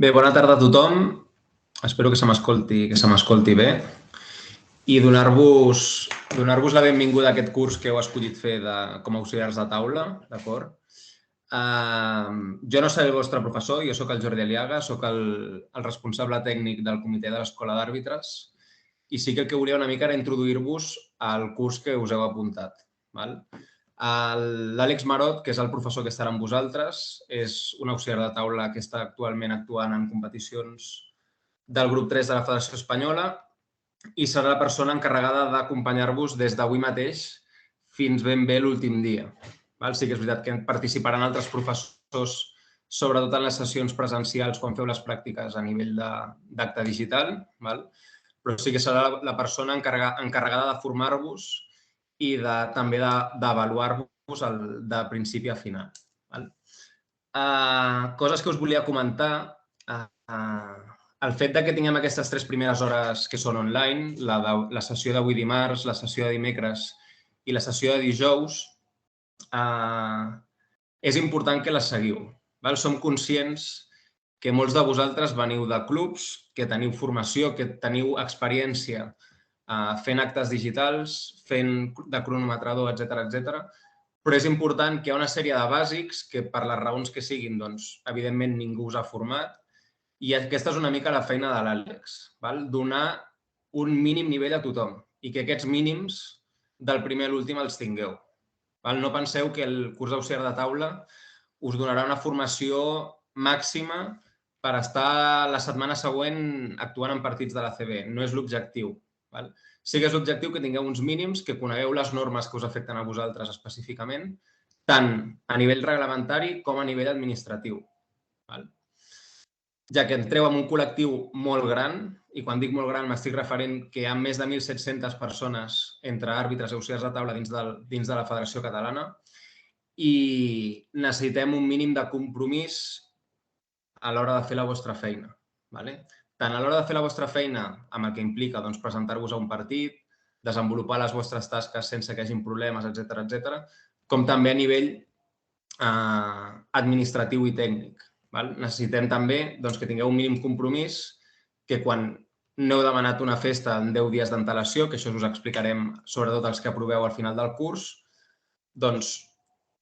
Bé, bona tarda a tothom. Espero que se m'escolti bé. I donar-vos la benvinguda a aquest curs que heu escollit fer com a auxiliars de taula, d'acord? Jo no seré el vostre professor, jo sóc el Jordi Aliaga, sóc el responsable tècnic del comitè de l'Escola d'Àrbitres i sí que el que volia una mica era introduir-vos al curs que us heu apuntat. L'Àlex Marot, que és el professor que estarà amb vosaltres, és un auxiliar de taula que està actualment actuant en competicions del grup 3 de la Federació Espanyola i serà la persona encarregada d'acompanyar-vos des d'avui mateix fins ben bé l'últim dia. Sí que és veritat que participaran altres professors, sobretot en les sessions presencials quan feu les pràctiques a nivell d'acte digital, però sí que serà la persona encarregada de formar-vos i també d'avaluar-vos de principi a final. Coses que us volia comentar. El fet que tinguem aquestes 3 primeres hores que són online, la sessió d'avui dimarts, la sessió de dimecres i la sessió de dijous, és important que les seguiu. Som conscients que molts de vosaltres veniu de clubs, que teniu formació, que teniu experiència fent actes digitals, fent de cronometrador, etc. Però és important que hi ha una sèrie de bàsics que, per les raons que siguin, evidentment ningú us ha format, i aquesta és una mica la feina de l'Àlex, donar un mínim nivell a tothom i que aquests mínims del primer a l'últim els tingueu. No penseu que el curs d'auxiliar de taula us donarà una formació màxima per estar la setmana següent actuant en partits de l'ACB. No és l'objectiu. Sí que és l'objectiu que tingueu uns mínims, que conegueu les normes que us afecten a vosaltres específicament, tant a nivell reglamentari com a nivell administratiu. Ja que entreu en un col·lectiu molt gran, i quan dic molt gran m'estic referint que hi ha més de 1.700 persones entre àrbitres i auxiliars de taula dins de la Federació Catalana i necessitem un mínim de compromís a l'hora de fer la vostra feina. Tant a l'hora de fer la vostra feina amb el que implica presentar-vos a un partit, desenvolupar les vostres tasques sense que hi hagi problemes, etc., com també a nivell administratiu i tècnic. Necessitem també que tingueu un mínim compromís, que quan no heu demanat una festa en 10 dies d'antelació, que això us explicarem sobretot els que aproveu al final del curs,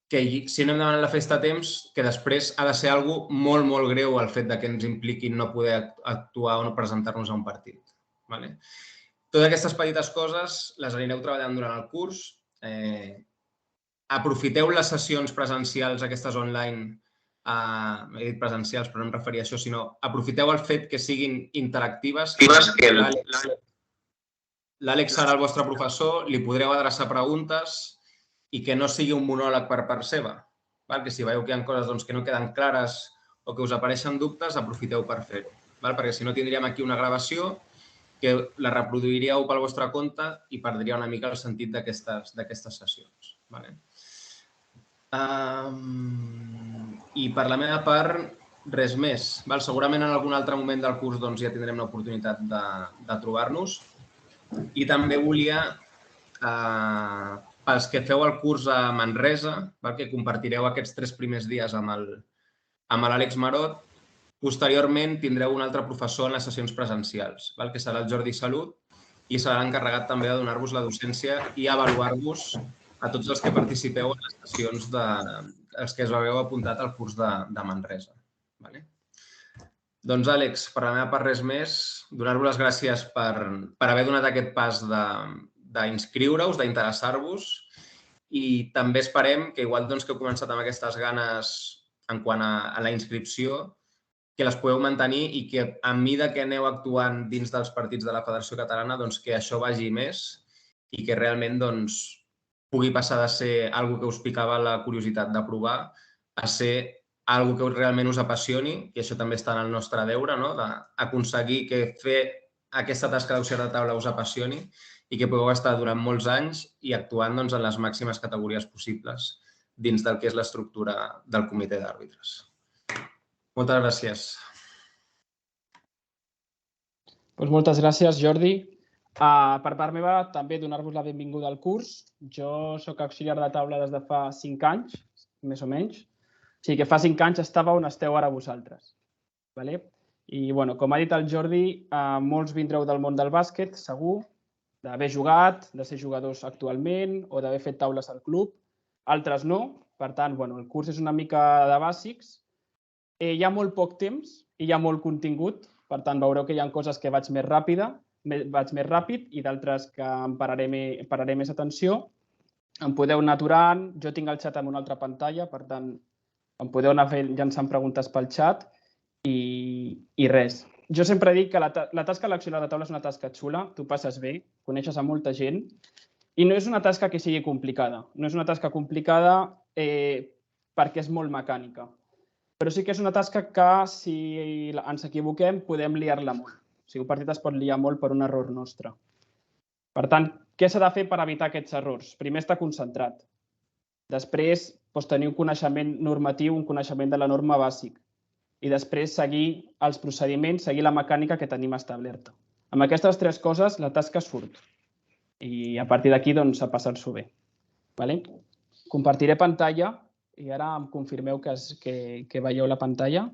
que si no hem demanat la festa a temps, que després ha de ser alguna cosa molt, molt greu el fet que ens impliquin no poder actuar o no presentar-nos a un partit. Totes aquestes petites coses les anireu treballant durant el curs. Aprofiteu les sessions presencials, aquestes online, he dit presencials però no em referia a això, sinó aprofiteu el fet que siguin interactives. L'Àlex serà el vostre professor, li podreu adreçar preguntes i que no sigui un monòleg per part seva. Que si veieu que hi ha coses que no queden clares o que us apareixen dubtes, aprofiteu per fer-ho. Perquè si no tindríem aquí una gravació que la reproduiríeu pel vostre compte i perdria una mica el sentit d'aquestes sessions. I per la meva part, res més. Segurament en algun altre moment del curs ja tindrem l'oportunitat de trobar-nos. I també volia, pels que feu el curs a Manresa, que compartireu aquests 3 primers dies amb l'Àlex Marot, posteriorment tindreu un altre professor en les sessions presencials, que serà el Jordi Salut, i serà encarregat també de donar-vos la docència i avaluar-vos a tots els que participeu en les sessions els que us hagueu apuntat al curs de Manresa. Doncs, Àlex, per la meva part res més, donar-vos les gràcies per haver donat aquest pas d'inscriure-us, d'interessar-vos, i també esperem que, igual que heu començat amb aquestes ganes en quant a la inscripció, que les podeu mantenir i que a mesura que aneu actuant dins dels partits de la Federació Catalana, que això vagi més i que realment pugui passar de ser una cosa que us picava la curiositat de provar a ser una cosa que realment us apassioni, i això també està en el nostre deure, d'aconseguir que fer aquesta tasca d'auxiliar de taula us apassioni i que pugueu estar durant molts anys i actuant en les màximes categories possibles dins del que és l'estructura del comitè d'àrbitres. Moltes gràcies. Moltes gràcies, Jordi. Per part meva, també donar-vos la benvinguda al curs. Jo soc auxiliar de taula des de fa 5 anys, més o menys. O sigui que fa 5 anys estava on esteu ara vosaltres. I, com ha dit el Jordi, molts vindreu del món del bàsquet, segur, d'haver jugat, de ser jugadors actualment o d'haver fet taules al club. Altres no. Per tant, el curs és una mica de bàsics. Hi ha molt poc temps i hi ha molt contingut. Per tant, veureu que hi ha coses que vaig més ràpid i d'altres que em pararé més atenció. Em podeu anar aturant. Jo tinc el xat en una altra pantalla, per tant, em podeu anar llançant preguntes pel xat i res. Jo sempre dic que la tasca d'auxiliar de taula és una tasca xula, tu passes bé, coneixes a molta gent i no és una tasca que sigui complicada. No és una tasca complicada perquè és molt mecànica. Però sí que és una tasca que, si ens equivoquem, podem liar-la molt. O sigui, un partit es pot liar molt per un error nostre. Per tant, què s'ha de fer per evitar aquests errors? Primer, estar concentrat. Després, tenir un coneixement normatiu, un coneixement de la norma bàsic. I després seguir els procediments, seguir la mecànica que tenim establerta. Amb aquestes 3 coses la tasca surt. I a partir d'aquí, a passar-s'ho bé. Compartiré pantalla i ara em confirmeu que veieu la pantalla.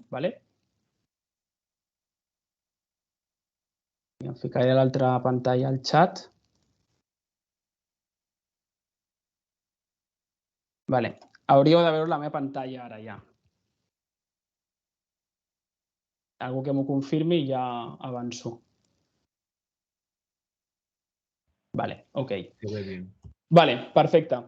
Em ficaré a l'altra pantalla al xat. Hauríeu de veure la meva pantalla ara ja. Algú que m'ho confirmi i ja avanço. Ok. Perfecte.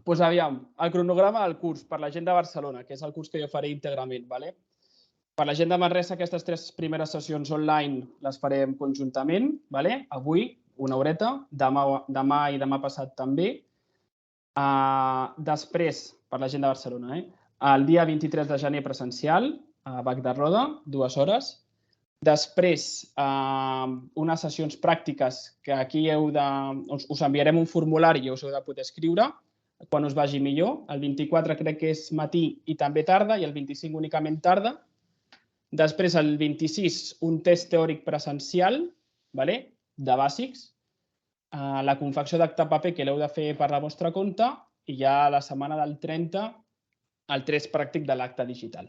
Doncs aviam, el cronograma del curs per la gent de Barcelona, que és el curs que jo faré íntegrament. Per la gent de Manresa, aquestes 3 primeres sessions online les farem conjuntament. Avui, una horeta, demà i demà passat també. Després, per la gent de Barcelona, el dia 23 de gener presencial, a Bac de Roda, 2 hores. Després, unes sessions pràctiques que aquí us enviarem un formulari i us heu de poder escriure quan us vagi millor. El 24 crec que és matí i també tarda i el 25 únicament tarda. Després, el 26, un test teòric presencial de bàsics. La confecció d'acte paper que l'heu de fer per la vostra compte i ja la setmana del 30 el test pràctic de l'acte digital.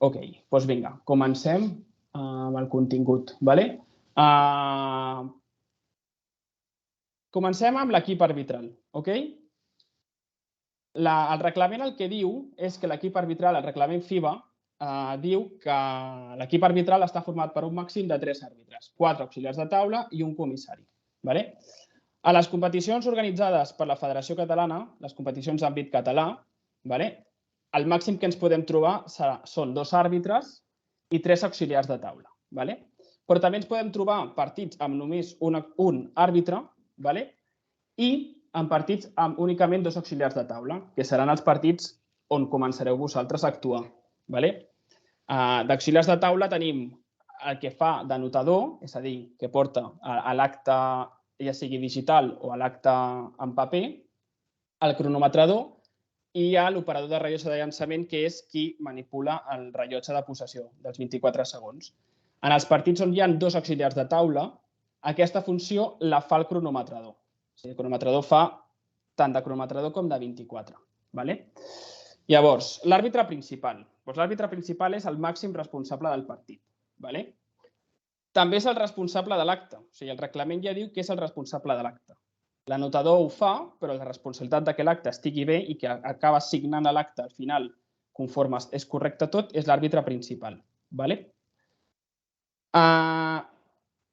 Ok, doncs vinga, comencem amb el contingut. Comencem amb l'equip arbitral. El reglament el que diu és que l'equip arbitral, el reglament FIBA, diu que l'equip arbitral està format per un màxim de 3 àrbitres, 4 auxiliars de taula i un comissari. A les competicions organitzades per la Federació Catalana, les competicions d'àmbit català, el màxim que ens podem trobar són 2 àrbitres i 3 auxiliars de taula. Però també ens podem trobar partits amb només un àrbitre i en partits amb únicament 2 auxiliars de taula, que seran els partits on començareu vosaltres a actuar. D'auxiliars de taula tenim el que fa d'anotador, és a dir, que porta a l'acte, ja sigui digital o a l'acte en paper, el cronometrador, i hi ha l'operador de rellotge de llançament, que és qui manipula el rellotge de possessió dels 24 segons. En els partits on hi ha 2 auxiliars de taula, aquesta funció la fa el cronometrador. El cronometrador fa tant de cronometrador com de 24. Llavors, l'àrbitre principal. L'àrbitre principal és el màxim responsable del partit. També és el responsable de l'acte. O sigui, el reglament ja diu que és el responsable de l'acte. L'anotador ho fa, però la responsabilitat que l'acte estigui bé i que acaba signant l'acte al final conforme és correcte tot és l'àrbitre principal.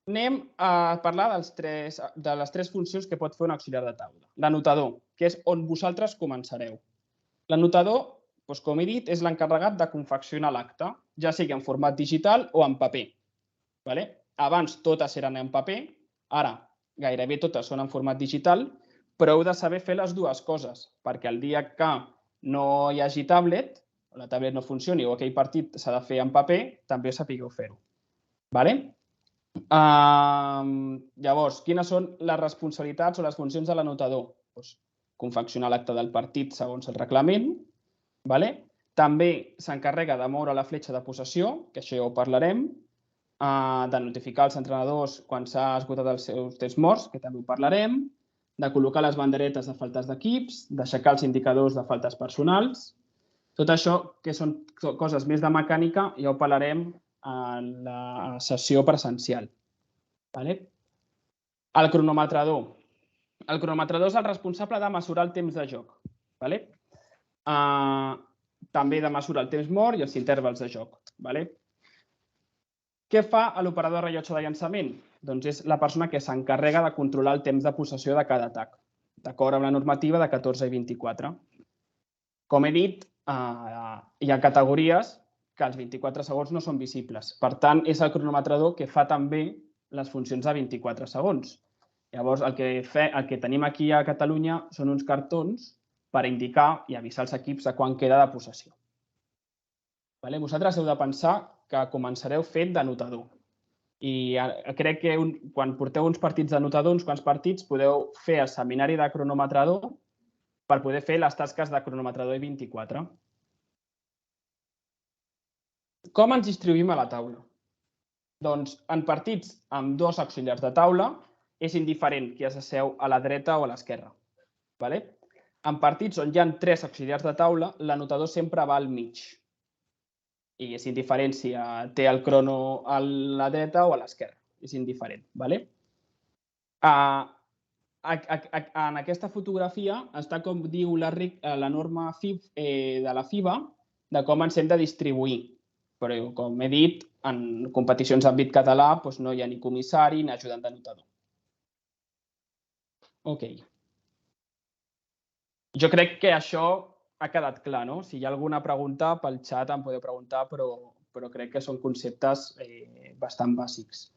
Anem a parlar de les 3 funcions que pot fer un auxiliar de taula. L'anotador, que és on vosaltres començareu. L'anotador, com he dit, és l'encarregat de confeccionar l'acte, ja sigui en format digital o en paper. Abans totes eren en paper, ara gairebé totes són en format digital, però heu de saber fer les 2 coses, perquè el dia que no hi hagi tablet, o la tablet no funcioni o aquell partit s'ha de fer en paper, també sapigueu fer-ho. Llavors, quines són les responsabilitats o les funcions de l'anotador? Confeccionar l'acte del partit segons el reglament. També s'encarrega de moure la fletxa de possessió, que això ja ho parlarem, de notificar els entrenadors quan s'ha esgotat els seus temps morts, que també ho parlarem, de col·locar les banderetes de faltes d'equips, d'aixecar els indicadors de faltes personals, Tot això, que són coses més de mecànica, ja ho parlarem en la sessió presencial. El cronometrador. El cronometrador és el responsable de mesurar el temps de joc. També de mesurar el temps mort i els intervals de joc. Què fa l'operador de rellotge de llançament? Doncs és la persona que s'encarrega de controlar el temps de possessió de cada atac, d'acord amb la normativa de 14 i 24. Com he dit, hi ha categories que els 24 segons no són visibles. Per tant, és el cronometrador que fa també les funcions de 24 segons. Llavors, el que tenim aquí a Catalunya són uns cartons per indicar i avisar els equips de quan queda de possessió. Vosaltres heu de pensar que començareu fet d'anotador. I crec que quan porteu uns partits d'anotador, uns quants partits, podeu fer el seminari de cronometrador per poder fer les tasques de cronometrador i 24. Com ens distribuïm a la taula? Doncs en partits amb 2 auxiliars de taula és indiferent qui s'asseu a la dreta o a l'esquerra. En partits on hi ha 3 auxiliars de taula, l'anotador sempre va al mig. I és indiferent si té el crono a la dreta o a l'esquerra. És indiferent. En aquesta fotografia està com diu la norma de la FIBA de com ens hem de distribuir. Però, com he dit, en competicions d'àmbit català no hi ha ni comissari ni ajudant d'anotador. Jo crec que això ha quedat clar, no? Si hi ha alguna pregunta, pel xat em podeu preguntar, però crec que són conceptes bastant bàsics.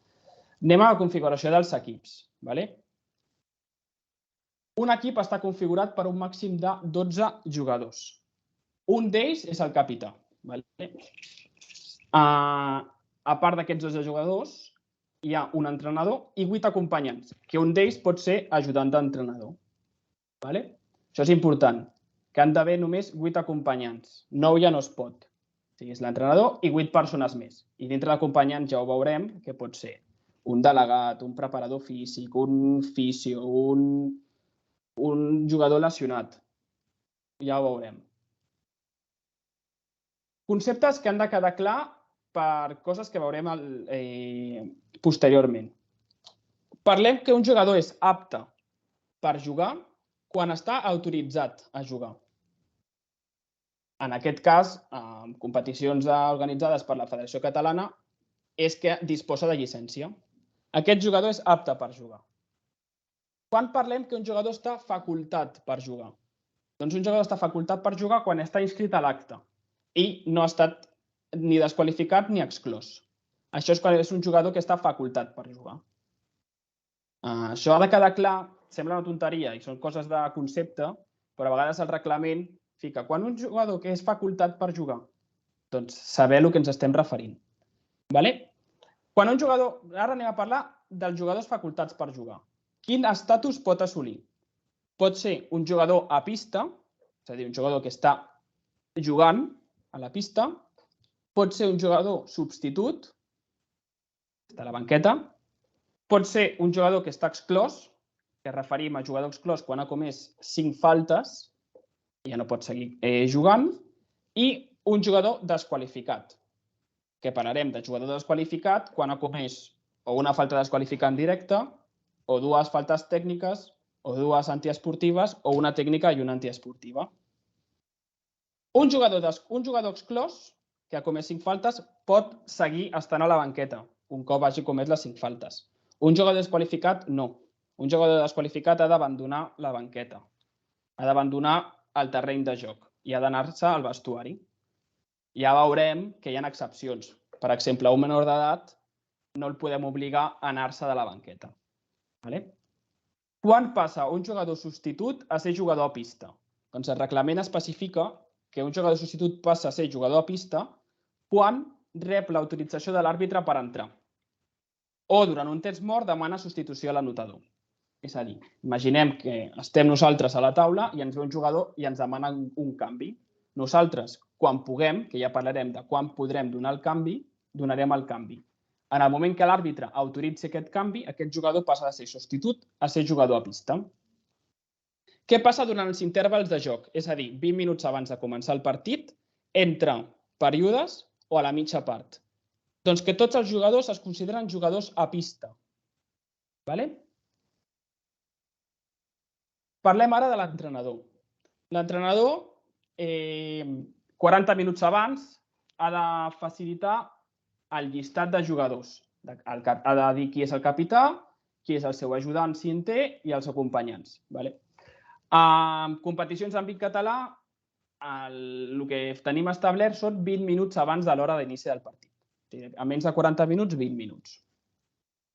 Anem a la configuració dels equips. Un equip està configurat per un màxim de 12 jugadors. Un d'ells és el capità. A part d'aquests 12 jugadors, hi ha un entrenador i 8 acompanyants, que un d'ells pot ser ajudant d'entrenador. Això és important, que han d'haver només 8 acompanyants. 9 ja no es pot. És l'entrenador i 8 persones més. I dintre d'acompanyants ja ho veurem, que pot ser un delegat, un preparador físic, un fisio, un jugador lesionat. Ja ho veurem. Conceptes que han de quedar clar per coses que veurem posteriorment. Parlem que un jugador és apte per jugar quan està autoritzat a jugar. En aquest cas, en competicions organitzades per la Federació Catalana, és que disposa de llicència. Aquest jugador és apte per jugar. Quan parlem que un jugador està facultat per jugar? Doncs un jugador està facultat per jugar quan està inscrit a l'acte i no ha estat ni desqualificat ni exclòs. Això és quan és un jugador que està facultat per jugar. Això ha de quedar clar, sembla una tonteria i són coses de concepte, però a vegades el reglament fica quan un jugador que és facultat per jugar, doncs saber a què ens estem referint. Quan un jugador, ara anem a parlar dels jugadors facultats per jugar. Quin estatus pot assolir? Pot ser un jugador a pista, és a dir, un jugador que està jugant a la pista, pot ser un jugador substitut, està a la banqueta, pot ser un jugador que està exclòs, que referim a jugador exclòs quan ha comès 5 faltes, i ja no pot seguir jugant, i un jugador desqualificat, que parlarem de jugador desqualificat quan ha comès o una falta desqualificant directa, o 2 faltes tècniques, o 2 antiesportives, o una tècnica i una antiesportiva. Un jugador exclòs, que ha comès 5 faltes, pot seguir estant a la banqueta, un cop hagi comès les 5 faltes. Un jugador desqualificat, no. Un jugador desqualificat ha d'abandonar la banqueta, ha d'abandonar el terreny de joc i ha d'anar-se al vestuari. Ja veurem que hi ha excepcions. Per exemple, un menor d'edat no el podem obligar a anar-se de la banqueta. Quan passa un jugador substitut a ser jugador a pista? Doncs el reglament especifica que un jugador substitut passa a ser jugador a pista quan rep l'autorització de l'àrbitre per entrar o durant un temps mort demana substitució a l'anotador. És a dir, imaginem que estem nosaltres a la taula i ens ve un jugador i ens demana un canvi. Nosaltres, quan puguem, que ja parlarem de quan podrem donar el canvi, donarem el canvi. En el moment que l'àrbitre autoritzi aquest canvi, aquest jugador passa de ser substitut a ser jugador a pista. Què passa durant els intervals de joc? És a dir, 20 minuts abans de començar el partit, entre períodes o a la mitja part. Doncs que tots els jugadors es consideren jugadors a pista. Parlem ara de l'entrenador. L'entrenador, 40 minuts abans, ha de facilitar el llistat de jugadors. Ha de dir qui és el capità, qui és el seu ajudant, si en té, i els acompanyants. En competicions d'àmbit català, el que tenim establert són 20 minuts abans de l'hora d'inici del partit. A menys de 40 minuts, 20 minuts.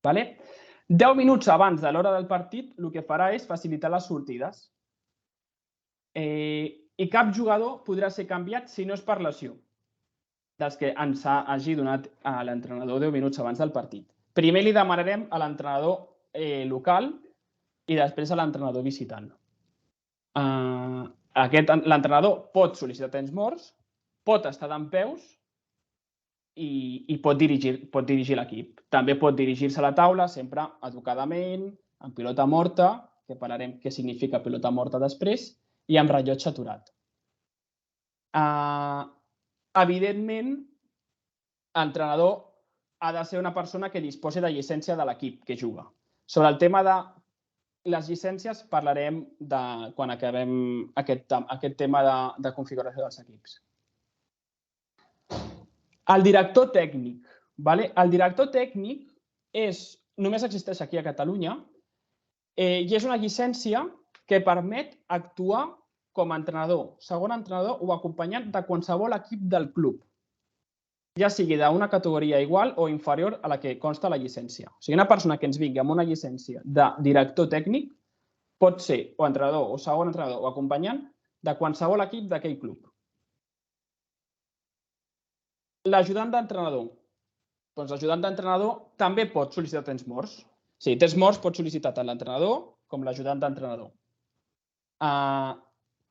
10 minuts abans de l'hora del partit, el que farà és facilitar les sortides. I cap jugador podrà ser canviat si no és per lesió, dels que ens hagi donat a l'entrenador 10 minuts abans del partit. Primer li demanarem a l'entrenador local i després a l'entrenador visitant. L'entrenador pot sol·licitar temps morts, pot estar dempeus i pot dirigir l'equip. També pot dirigir-se a la taula, sempre educadament, amb pilota morta, que parlarem què significa pilota morta després, i amb rellotge aturat. Evidentment, l'entrenador ha de ser una persona que disposi de llicència de l'equip que juga. Sobre el tema de les llicències parlarem quan acabem aquest tema de configuració dels equips. El director tècnic. El director tècnic només existeix aquí a Catalunya i és una llicència que permet actuar com a entrenador, segon entrenador o acompanyant de qualsevol equip del club, ja sigui d'una categoria igual o inferior a la que consta la llicència. O sigui, una persona que ens vingui amb una llicència de director tècnic pot ser o entrenador o segon entrenador o acompanyant de qualsevol equip d'aquell club. L'ajudant d'entrenador. Doncs l'ajudant d'entrenador també pot sol·licitar temps morts. Sí, temps morts pot sol·licitar tant l'entrenador com l'ajudant d'entrenador.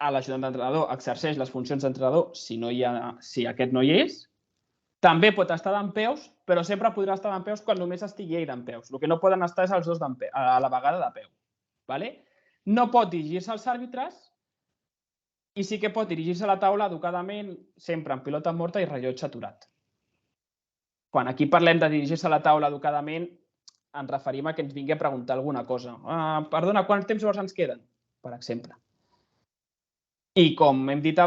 L'ajudant d'entrenador exerceix les funcions d'entrenador si aquest no hi és. També pot estar dempeus, però sempre podrà estar dempeus quan només estigui ell dempeus. El que no poden estar és els dos a la vegada de peu. No pot dirigir-se als àrbitres i sí que pot dirigir-se a la taula educadament, sempre en pilota morta i rellotge aturat. Quan aquí parlem de dirigir-se a la taula educadament, ens referim a que ens vingui a preguntar alguna cosa. Perdona, quant temps morts ens queden? Per exemple. I com hem dit,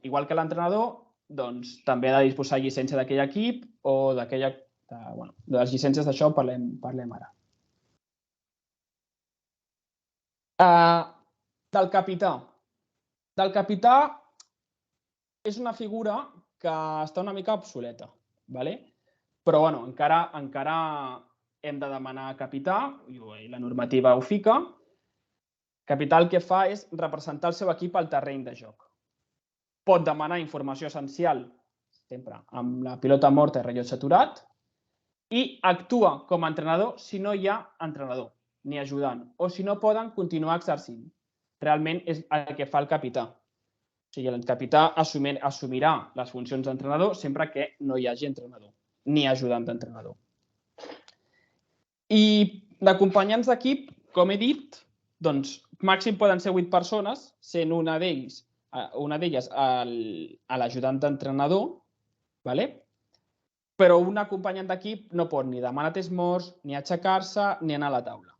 igual que l'entrenador, doncs també ha de disposar de llicència d'aquell equip o de les llicències d'això parlem ara. Del capità. Del capità és una figura que està una mica obsoleta, però encara hem de demanar capità, i la normativa ho fica. Capità el que fa és representar el seu equip al terreny de joc. Pot demanar informació essencial, sempre amb la pilota morta i rellotge aturat, i actua com a entrenador si no hi ha entrenador ni ajudant, o si no poden continuar exercint. Realment és el que fa el capità. O sigui, el capità assumirà les funcions d'entrenador sempre que no hi hagi entrenador ni ajudant d'entrenador. I d'acompanyants d'equip, com he dit, doncs màxim poden ser 8 persones, sent una d'elles l'ajudant d'entrenador, però un acompanyant d'equip no pot ni demanar temps morts, ni aixecar-se, ni anar a la taula.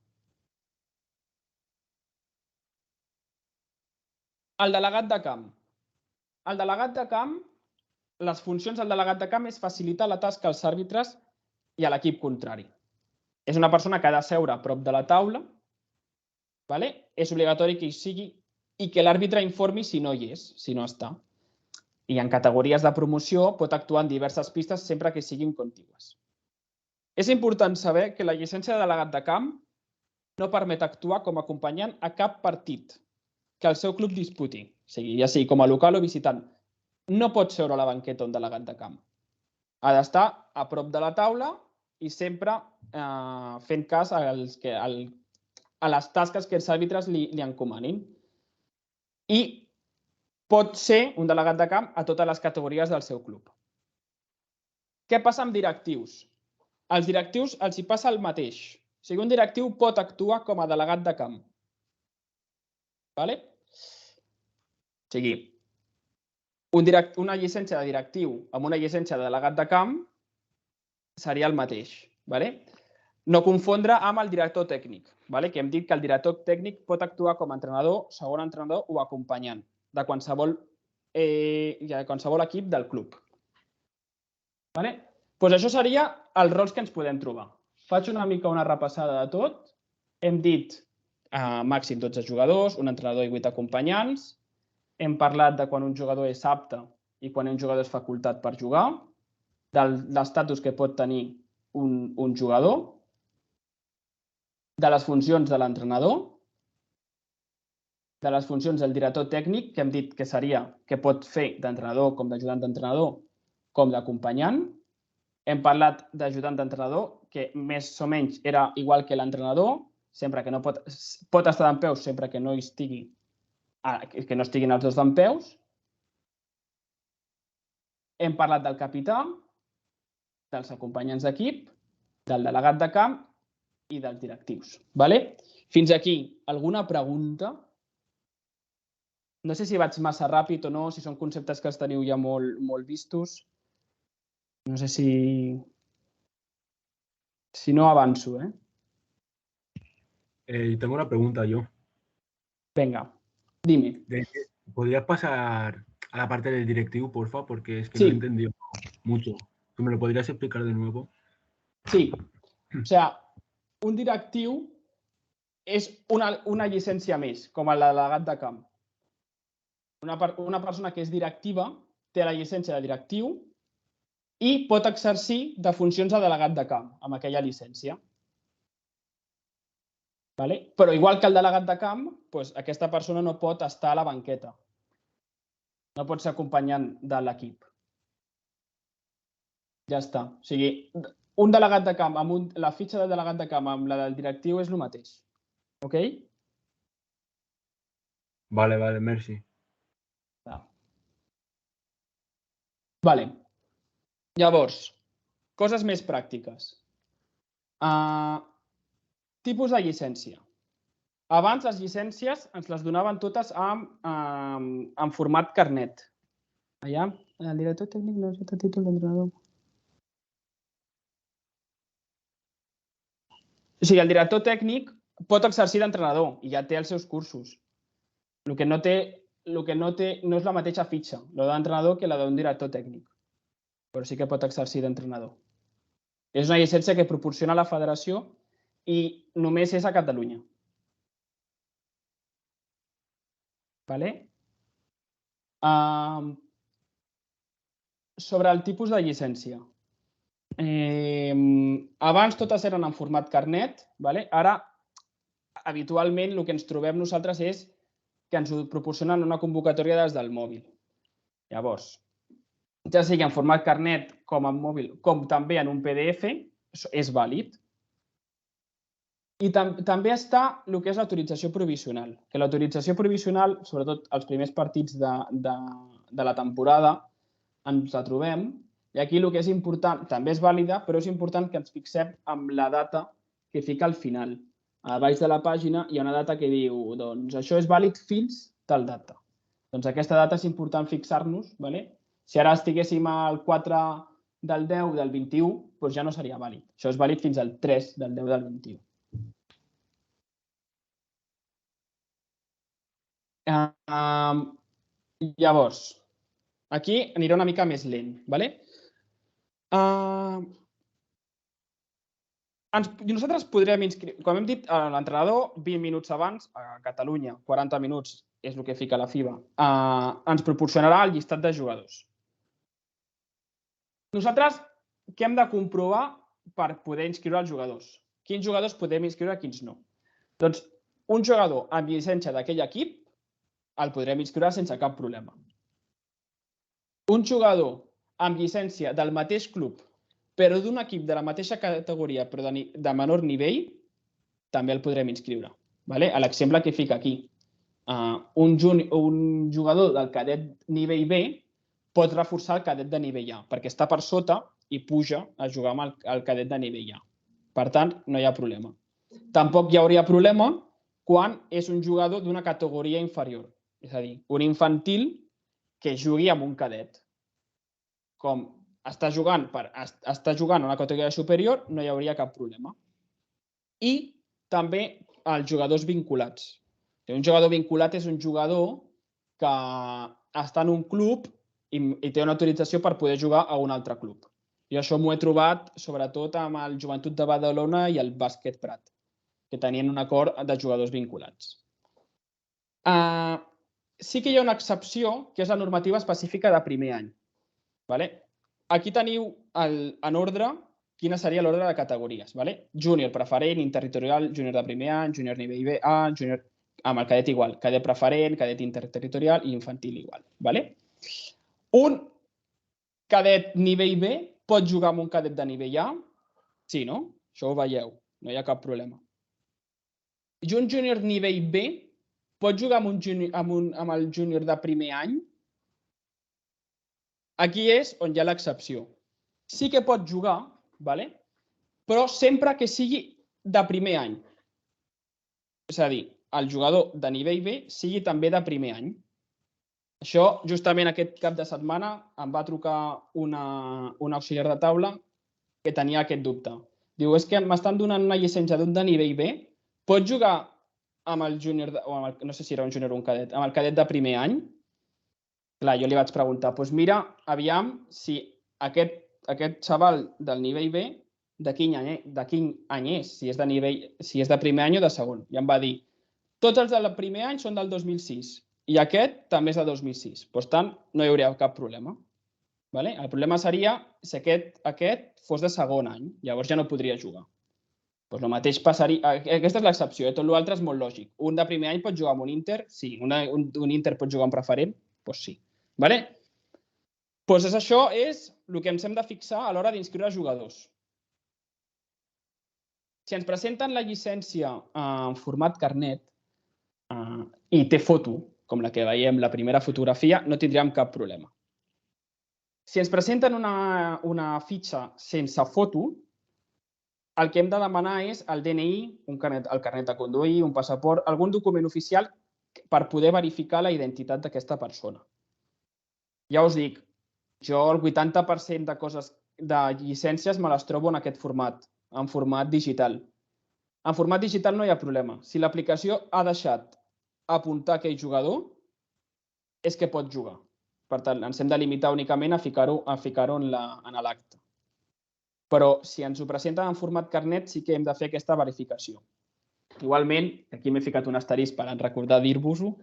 El delegat de camp. El delegat de camp, les funcions del delegat de camp és facilitar la tasca als àrbitres i a l'equip contrari. És una persona que ha de seure a prop de la taula, és obligatori que hi sigui i que l'àrbitre informi si no hi és, si no està. I en categories de promoció pot actuar en diverses pistes sempre que siguin contigües. És important saber que la llicència de delegat de camp no permet actuar com a acompanyant a cap partit que el seu club disputi, ja sigui com a local o visitant. No pot seure a la banqueta un delegat de camp. Ha d'estar a prop de la taula i sempre fent cas a les tasques que els àrbitres li encomanin. I pot ser un delegat de camp a totes les categories del seu club. Què passa amb directius? Als directius els hi passa el mateix. O sigui, un directiu pot actuar com a delegat de camp. O sigui, una llicència de directiu amb una llicència de delegat de camp seria el mateix. No confondre amb el director tècnic, que hem dit que el director tècnic pot actuar com a entrenador, segon entrenador o acompanyant de qualsevol equip del club. Doncs això seria els rols que ens podem trobar. Faig una mica una repassada de tot. Hem dit màxim 12 jugadors, un entrenador i 8 acompanyants. Hem parlat de quan un jugador és apte i quan un jugador és facultat per jugar, de l'estatus que pot tenir un jugador, de les funcions de l'entrenador, de les funcions del director tècnic, que hem dit que seria que pot fer d'entrenador com d'ajudant d'entrenador com d'acompanyant. Hem parlat d'ajudant d'entrenador, que més o menys era igual que l'entrenador, sempre que no pot estar dempeus sempre que no estiguin els dos dempeus. Hem parlat del capità, dels acompanyants d'equip, del delegat de camp i dels directius. Fins aquí, alguna pregunta? No sé si vaig massa ràpid o no, si són conceptes que els teniu ja molt vistos. No sé si no avanzo, Tengo una pregunta yo. Venga, dime. ¿Podrías pasar a la parte del directivo, porfa? Porque es que no he entendido mucho. ¿Tú me lo podrías explicar de nuevo? Sí. O sea, un directiu és una llicència més, com el delegat de camp. Una persona que és directiva té la llicència de directiu i pot exercir de funcions de delegat de camp amb aquella llicència. Però igual que el delegat de camp, aquesta persona no pot estar a la banqueta. No pot ser acompanyant de l'equip. Ja està. O sigui, un delegat de camp, la fitxa del delegat de camp amb la del directiu és el mateix. Ok? Vale, merci. Llavors, coses més pràctiques. Tipus de llicència. Abans les llicències ens les donaven totes en format carnet. Allà, el director tècnic no és el títol d'entrenador. O sigui, el director tècnic pot exercir d'entrenador i ja té els seus cursos. El que no és la mateixa fitxa, la d'entrenador, que la d'un director tècnic. Però sí que pot exercir d'entrenador. És una llicència que proporciona la federació i només és a Catalunya. Sobre el tipus de llicència. Abans totes eren en format carnet. Ara, habitualment, el que ens trobem nosaltres és que ens ho proporcionen una convocatòria des del mòbil. Llavors, ja sigui en format carnet com en mòbil, com també en un PDF, és vàlid. I també està el que és l'autorització provisional. Que l'autorització provisional, sobretot els primers partits de la temporada, ens la trobem. I aquí el que és important, també és vàlida, però és important que ens fixem en la data que fica al final. A baix de la pàgina hi ha una data que diu, doncs, això és vàlid fins tal data. Doncs aquesta data és important fixar-nos. Si ara estiguéssim al 4 del 10 del 21, doncs ja no seria vàlid. Això és vàlid fins al 3 del 10 del 21. Llavors, aquí anirà una mica més lent. Nosaltres podríem inscriure, com hem dit, l'entrenador 20 minuts abans, a Catalunya, 40 minuts és el que fica la FIBA, ens proporcionarà el llistat de jugadors. Nosaltres què hem de comprovar per poder inscriure els jugadors? Quins jugadors podem inscriure i quins no? Doncs un jugador amb llicència d'aquell equip el podrem inscriure sense cap problema. Un jugador amb llicència del mateix club, però d'un equip de la mateixa categoria, però de menor nivell, també el podrem inscriure. L'exemple que fica aquí. Un jugador del cadet nivell B pot reforçar el cadet de nivell A, perquè està per sota i puja a jugar amb el cadet de nivell A. Per tant, no hi ha problema. Tampoc hi hauria problema quan és un jugador d'una categoria inferior. És a dir, un infantil que jugui amb un cadet. Com està jugant a una categoria superior, no hi hauria cap problema. I també els jugadors vinculats. Un jugador vinculat és un jugador que està en un club i té una autorització per poder jugar a un altre club. I això m'ho he trobat sobretot amb el Joventut de Badalona i el Bàsquet Prat, que tenien un acord de jugadors vinculats. Sí que hi ha una excepció, que és la normativa específica de primer any. Aquí teniu en ordre quina seria l'ordre de categories. Júnior preferent, interterritorial, júnior de primer any, júnior nivell B, A, júnior amb el cadet igual, cadet preferent, cadet interterritorial i infantil igual. Un cadet nivell B pot jugar amb un cadet de nivell A? Sí, no? Això ho veieu, no hi ha cap problema. I un júnior nivell B pot jugar amb el júnior de primer any? Aquí és on hi ha l'excepció. Sí que pot jugar, però sempre que sigui de primer any. És a dir, el jugador de nivell B sigui també de primer any. Això, justament aquest cap de setmana, em va trucar una auxiliar de taula que tenia aquest dubte. Diu, és que m'estan donant una llicència d'un de nivell B, pot jugar amb el júnior, no sé si era un júnior o un cadet, amb el cadet de primer any? Clar, jo li vaig preguntar, doncs mira, aviam si aquest xaval del nivell B, de quin any és, si és de primer any o de segon. I em va dir, tots els del primer any són del 2006 i aquest també és de 2006. Per tant, no hi hauria cap problema. El problema seria si aquest fos de segon any. Llavors ja no podria jugar. El mateix passaria... Aquesta és l'excepció. Tot l'altre és molt lògic. Un de primer any pot jugar amb un Inter? Sí. Un Inter pot jugar amb preferent? Doncs sí. Doncs això és el que ens hem de fixar a l'hora d'inscriure jugadors. Si ens presenten la llicència en format carnet i té foto, com la que veiem, la primera fotografia, no tindríem cap problema. Si ens presenten una fitxa sense foto, el que hem de demanar és el DNI, el carnet de conduir, un passaport, algun document oficial per poder verificar la identitat d'aquesta persona. Ja us dic, jo el 80% de coses de llicències me les trobo en aquest format, en format digital. En format digital no hi ha problema. Si l'aplicació ha deixat apuntar aquell jugador, és que pot jugar. Per tant, ens hem de limitar únicament a ficar-ho en l'acte. Però si ens ho presenten en format carnet, sí que hem de fer aquesta verificació. Igualment, aquí m'he ficat un asterisc per recordar dir-vos-ho,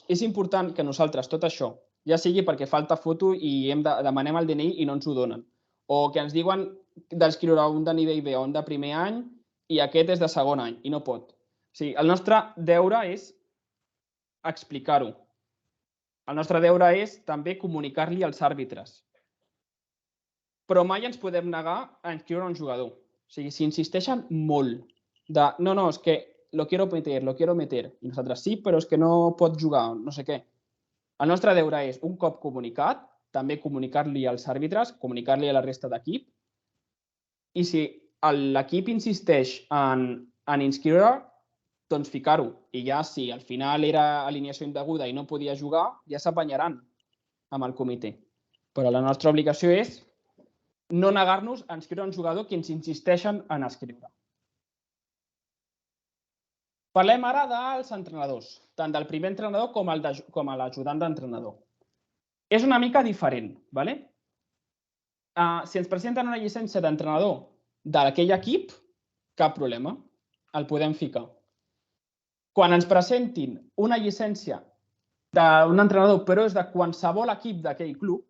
és important que nosaltres tot això, ja sigui perquè falta foto i demanem el DNI i no ens ho donen, o que ens diuen d'escriure un de nivell B o un de primer any i aquest és de segon any i no pot. El nostre deure és explicar-ho. El nostre deure és també comunicar-li als àrbitres. Però mai ens podem negar a inscriure un jugador. Si insisteixen molt de no, és que lo quiero meter. I nosaltres sí, però és que no pot jugar, no sé què. El nostre deure és, un cop comunicat, també comunicar-li als àrbitres, comunicar-li a la resta d'equip. I si l'equip insisteix en inscriure, doncs ficar-ho. I ja si al final era alineació indeguda i no podia jugar, ja s'apanyaran amb el comitè. Però la nostra obligació és no negar-nos a inscriure un jugador que ens insisteixen en escriure. Parlem ara dels entrenadors, tant del primer entrenador com a l'ajudant d'entrenador. És una mica diferent. Si ens presenten una llicència d'entrenador d'aquell equip, cap problema, el podem ficar. Quan ens presentin una llicència d'un entrenador, però és de qualsevol equip d'aquell club,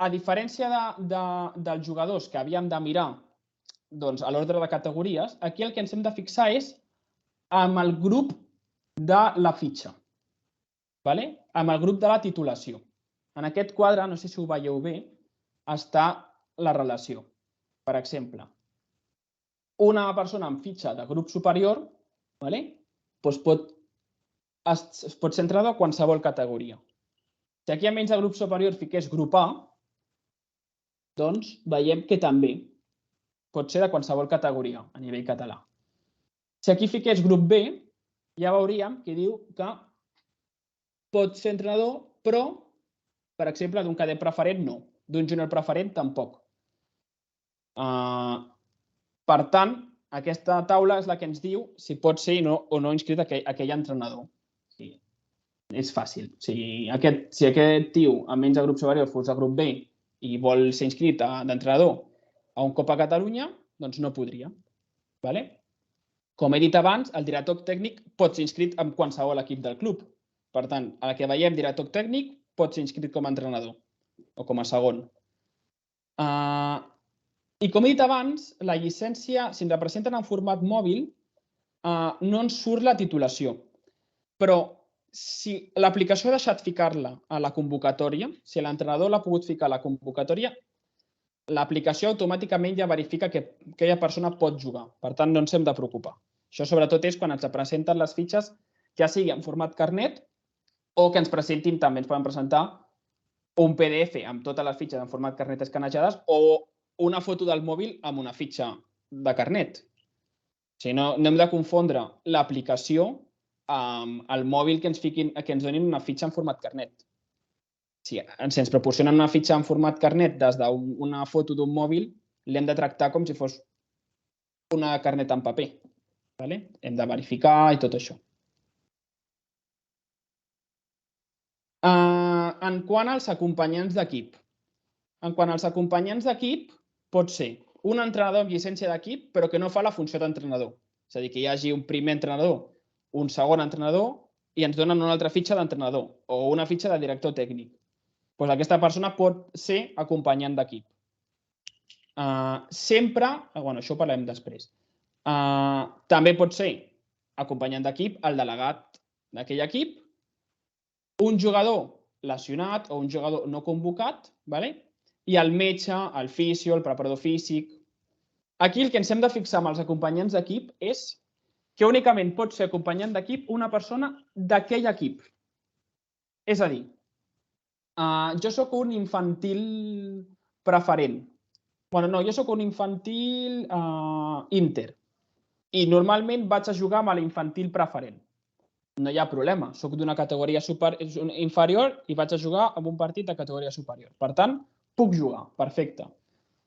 a diferència dels jugadors que havíem de mirar a l'ordre de categories, aquí el que ens hem de fixar és amb el grup de la fitxa, amb el grup de la titulació. En aquest quadre, no sé si ho veieu bé, està la relació. Per exemple, una persona amb fitxa de grup superior pot ser entrenador a qualsevol categoria. Si aquí a menys de grup superior fiqués grup A, doncs veiem que també pot ser de qualsevol categoria a nivell català. Si aquí fiqués grup B, ja veuríem que diu que pot ser entrenador, però, per exemple, d'un cadet preferent no, d'un júnior preferent tampoc. Per tant, aquesta taula és la que ens diu si pot ser o no inscrit aquell entrenador. Sí. És fàcil. Si aquest tio amb menys de grup superior fos de grup B i vol ser inscrit d'entrenador a un cop a Catalunya, doncs no podria. Com he dit abans, el director tècnic pot ser inscrit en qualsevol equip del club. Per tant, a la que veiem director tècnic pot ser inscrit com a entrenador o com a segon. I com he dit abans, la llicència, si ens representen en format mòbil, no ens surt la titulació. Però si l'aplicació ha deixat ficar-la a la convocatòria, si l'entrenador l'ha pogut ficar a la convocatòria, l'aplicació automàticament ja verifica que aquella persona pot jugar. Per tant, no ens hem de preocupar. Això sobretot és quan ens presenten les fitxes, ja sigui en format carnet o que ens presentin, també ens poden presentar un PDF amb totes les fitxes en format carnet escanejades o una foto del mòbil amb una fitxa de carnet. O sigui, no hem de confondre l'aplicació amb el mòbil que ens donin una fitxa en format carnet. Si ens proporcionen una fitxa en format carnet des d'una foto d'un mòbil, l'hem de tractar com si fos una carnet en paper. Hem de verificar i tot això. En quant als acompanyants d'equip. En quant als acompanyants d'equip, pot ser un entrenador amb llicència d'equip, però que no fa la funció d'entrenador. És a dir, que hi hagi un primer entrenador, un segon entrenador i ens donen una altra fitxa d'entrenador o una fitxa de director tècnic. Doncs aquesta persona pot ser acompanyant d'equip. Sempre, això ho parlem després, també pot ser acompanyant d'equip el delegat d'aquell equip, un jugador lesionat o un jugador no convocat, i el metge, el fisio, el preparador físic. Aquí el que ens hem de fixar amb els acompanyants d'equip és que únicament pot ser acompanyant d'equip una persona d'aquell equip. És a dir, jo soc un infantil preferent. Jo soc un infantil inter i normalment vaig a jugar amb l'infantil preferent. No hi ha problema. Soc d'una categoria inferior i vaig a jugar en un partit de categoria superior. Per tant, puc jugar. Perfecte.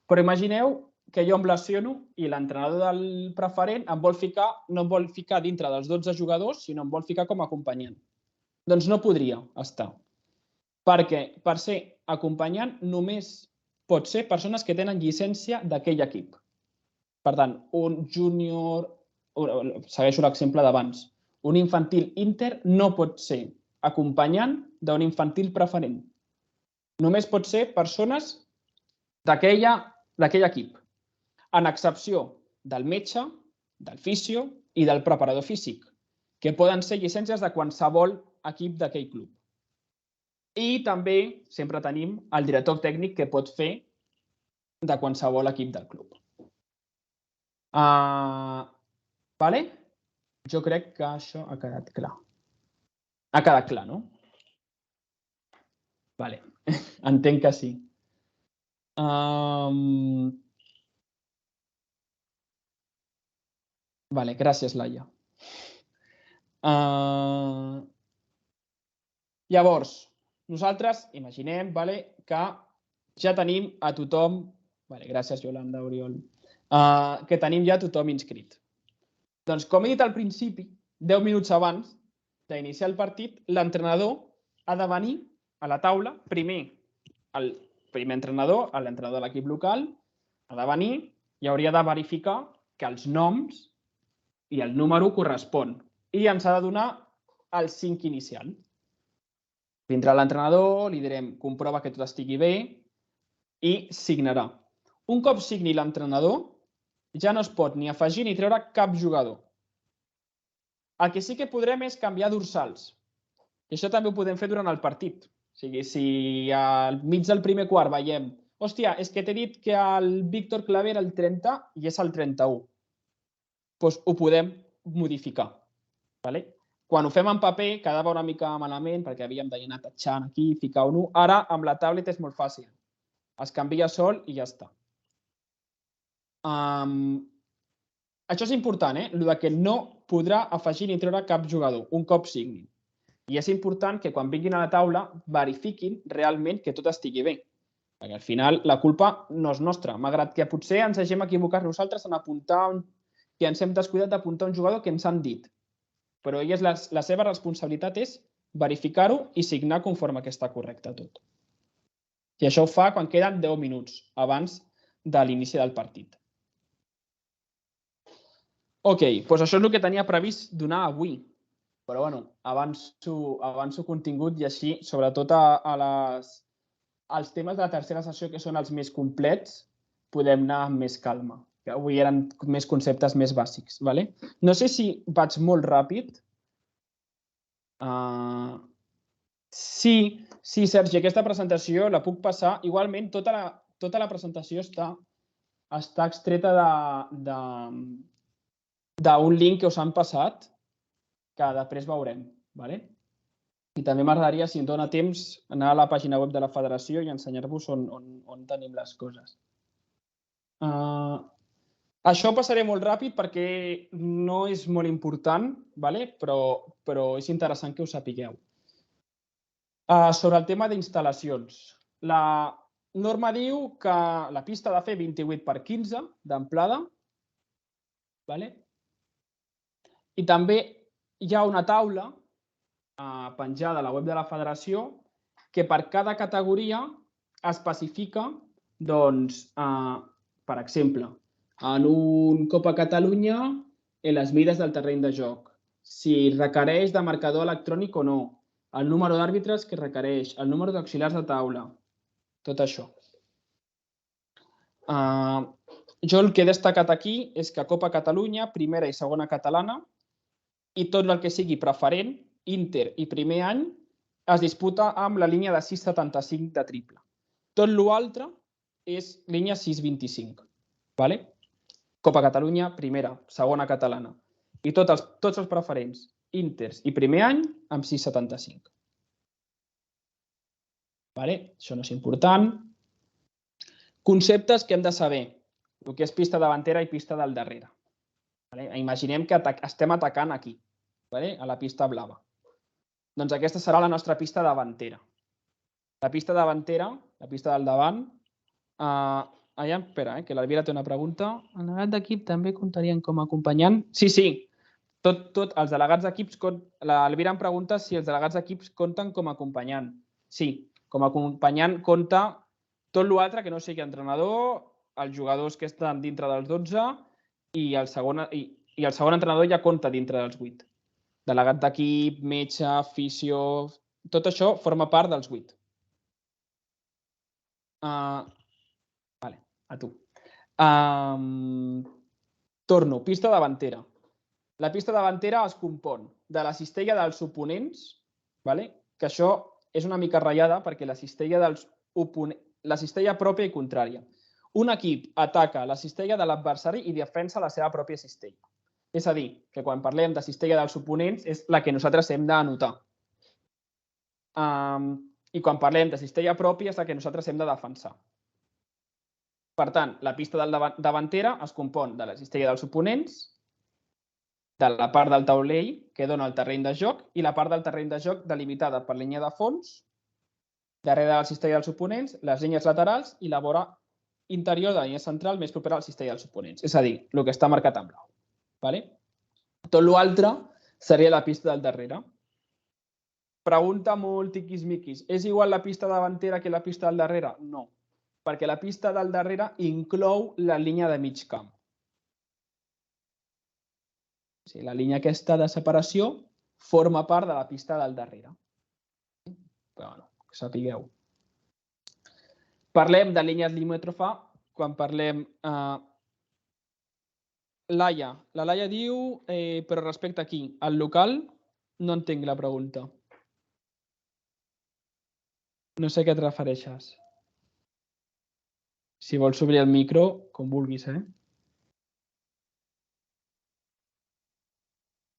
Però imagineu que jo em lesiono i l'entrenador del preferent no em vol ficar dintre dels 12 jugadors, sinó em vol ficar com a acompanyant. Doncs no podria estar. Perquè per ser acompanyant només pot ser persones que tenen llicència d'aquell equip. Per tant, un júnior, segueixo l'exemple d'abans, un infantil inter no pot ser acompanyant d'un infantil preferent. Només pot ser persones d'aquell equip, en excepció del metge, del fisio i del preparador físic, que poden ser llicències de qualsevol equip d'aquell club. I també sempre tenim el director tècnic que pot fer de qualsevol equip del club. Jo crec que això ha quedat clar. Ha quedat clar, no? Entenc que sí. Gràcies, Laia. Llavors, nosaltres imaginem que ja tenim a tothom, gràcies Yolanda, Oriol, que tenim ja tothom inscrit. Doncs com he dit al principi, 10 minuts abans d'iniciar el partit, l'entrenador ha de venir a la taula, primer el primer entrenador, l'entrenador de l'equip local, ha de venir i hauria de verificar que els noms i el número correspon i ens ha de donar el 5 inicial. Vindrà l'entrenador, li direm comprova que tot estigui bé i signarà. Un cop signi l'entrenador, ja no es pot ni afegir ni treure cap jugador. El que sí que podrem és canviar dorsals. I això també ho podem fer durant el partit. O sigui, si al mig del primer quart veiem hòstia, és que t'he dit que el Víctor Claver era el 30 i és el 31. Doncs ho podem modificar. Quan ho fem en paper quedava una mica malament perquè havíem d'anar tatxant aquí, ficar un 1. Ara amb la tablet és molt fàcil. Es canvia sol i ja està. Això és important, el que no podrà afegir ni treure cap jugador un cop signi. I és important que quan vinguin a la taula verifiquin realment que tot estigui bé. Perquè al final la culpa no és nostra, malgrat que potser ens hagin equivocat nosaltres en apuntar, que ens hem descuidat d'apuntar un jugador que ens han dit. Però la seva responsabilitat és verificar-ho i signar conforme que està correcte tot. I això ho fa quan queden 10 minuts abans de l'inici del partit. Ok, doncs això és el que tenia previst donar avui. Però bueno, avanço contingut i així, sobretot als temes de la tercera sessió, que són els més complets, podem anar amb més calma. Que avui eren més conceptes més bàsics. No sé si vaig molt ràpid. Sí, Sergi, aquesta presentació la puc passar. Igualment, tota la presentació està extreta d'un link que us han passat, que després veurem. I també m'agradaria, si em dóna temps, anar a la pàgina web de la federació i ensenyar-vos on tenim les coses. Això ho passaré molt ràpid perquè no és molt important, però és interessant que ho sapigueu. Sobre el tema d'instal·lacions. La norma diu que la pista ha de fer 28x15 d'amplada. I també hi ha una taula penjada a la web de la federació que per cada categoria especifica, per exemple, en un Copa Catalunya, les mides del terreny de joc, si requereix de marcador electrònic o no, el número d'àrbitres que requereix, el número d'auxiliars de taula, tot això. Jo el que he destacat aquí és que Copa Catalunya, primera i segona catalana, i tot el que sigui preferent, Inter i primer any, es disputa amb la línia de 6,75 de triple. Tot l'altre és línia 6,25. Copa Catalunya, primera, segona catalana. I tots els preferents, Inters i primer any, amb 6,75. Això no és important. Conceptes que hem de saber. El que és pista davantera i pista del darrere. Imaginem que estem atacant aquí, a la pista blava. Doncs aquesta serà la nostra pista davantera. La pista davantera, la pista del davant... Espera, que l'Alvira té una pregunta. El delegat d'equip també comptarien com a acompanyant? Sí. Els delegats d'equips... L'Alvira em pregunta si els delegats d'equips compten com a acompanyant. Sí, com a acompanyant compta tot l'altre que no sigui entrenador, els jugadors que estan dintre dels 12 i el segon entrenador ja compta dintre dels 8. Delegat d'equip, metge, fisio... Tot això forma part dels 8. A tu. Torno. Pista davantera. La pista davantera es compon de la cistella dels oponents, que això és una mica ratllada perquè la cistella pròpia i contrària. Un equip ataca la cistella de l'adversari i defensa la seva pròpia cistella. És a dir, que quan parlem de cistella dels oponents és la que nosaltres hem d'anotar. I quan parlem de cistella pròpia és la que nosaltres hem de defensar. Per tant, la pista davantera es compon de la cistella dels oponents, de la part del taulell que dona el terreny de joc i la part del terreny de joc delimitada per línia de fons, darrere de la cistella dels oponents, les línies laterals i la vora interior de la línia central més propera a la cistella dels oponents. És a dir, el que està marcat en blau. Tot l'altre seria la pista del darrere. Pregunta molt tiquis-miquis. És igual la pista davantera que la pista del darrere? No, perquè la pista del darrere inclou la línia de mig camp. La línia aquesta de separació forma part de la pista del darrere. Però bueno, que sapigueu. Parlem de línies limítrofa quan parlem... Laia. La Laia diu, però respecte aquí, al local, no entenc la pregunta. No sé a què et refereixes. Si vols obrir el micro, com vulguis,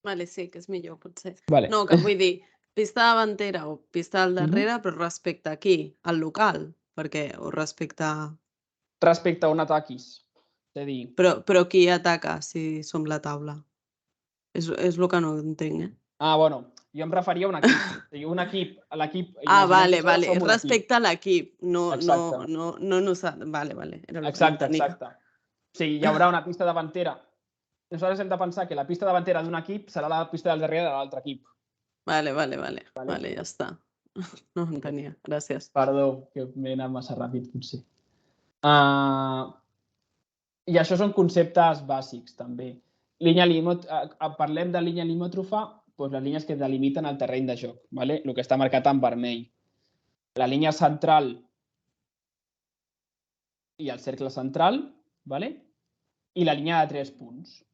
Vale, sí, que és millor, potser. Vale. No, que vull dir, pista davantera o pista al darrere, però respecte aquí, al local, perquè o respecte... Respecte a on ataquis. És a dir... Però qui ataca si som la taula? És el que no entenc, Bueno, Jo em referia a un equip. O sigui, un equip, l'equip... Ah, imaginem vale, que som un equip. respecte a l'equip, no Exacte. nosaltres. Vale, era el que Exacte, entenia. exacte. O sigui, hi haurà una pista davantera. Nosaltres hem de pensar que la pista davantera d'un equip serà la pista del darrere de l'altre equip. Vale, ja està. No ho entenia, gràcies. Perdó, que m'he anat massa ràpid, potser. I això són conceptes bàsics, també. Parlem de línia limòtrofa, doncs les línies que delimiten el terreny de joc, el que està marcat en vermell. La línia central i el cercle central, i la línia de 3 punts.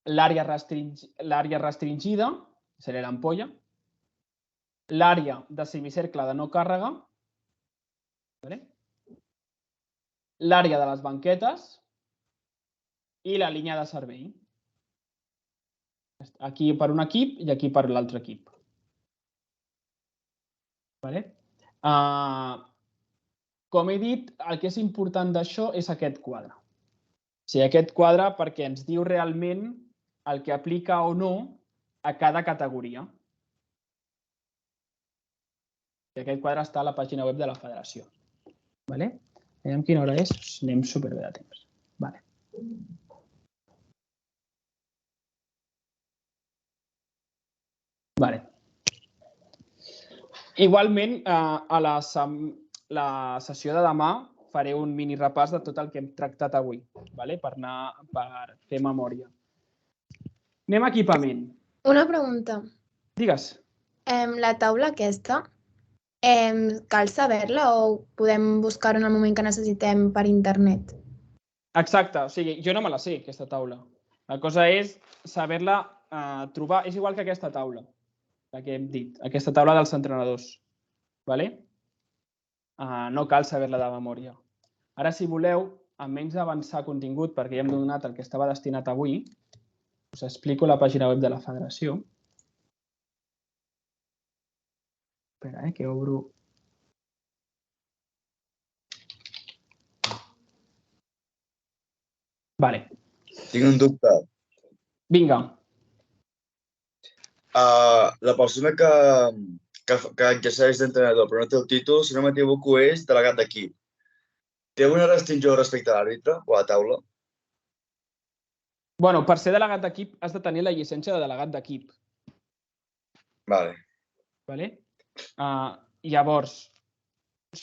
L'àrea restringida seria l'ampolla. L'àrea de semicercle de no càrrega. L'àrea de les banquetes i la línia de servei. Aquí per un equip i aquí per l'altre equip. Com he dit, el que és important d'això és aquest quadre. O sigui, aquest quadre perquè ens diu realment el que aplica o no a cada categoria. I aquest quadre està a la pàgina web de la federació. Veiem quina hora és. Anem superbé de temps. Igualment, a la sessió de demà faré un mini repàs de tot el que hem tractat avui, per fer memòria. Anem a equipament. Una pregunta. Digues. La taula aquesta, cal saber-la o podem buscar-ho en el moment que necessitem per internet? Exacte, o sigui, jo no me la sé, aquesta taula. La cosa és saber-la trobar, és igual que aquesta taula, la que hem dit, aquesta taula dels entrenadors. No cal saber-la de memòria. Ara, si voleu, amb menys d'avançar contingut, perquè ja hem donat el que estava destinat avui, us explico la pàgina web de la federació. Espera, que obro... Tinc un dubte. Vinga. La persona que exerceix d'entrenador però no té el títol, si no m'equivoco, és delegat d'equip. Té una restricció respecte a l'àrbitre o a la taula? Bueno, per ser delegat d'equip has de tenir la llicència de delegat d'equip. Vale. Llavors,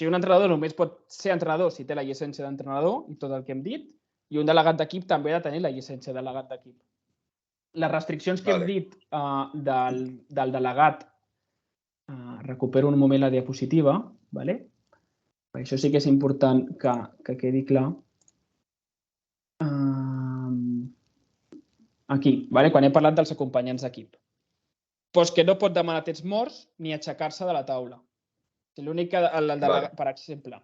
un entrenador només pot ser entrenador si té la llicència d'entrenador i tot el que hem dit, i un delegat d'equip també ha de tenir la llicència de delegat d'equip. Les restriccions que hem dit del delegat, recupero un moment la diapositiva, això sí que és important que quedi clar. Aquí, quan he parlat dels acompanyants d'equip. Doncs que no pot demanar temps morts ni aixecar-se de la taula. L'únic que, per exemple,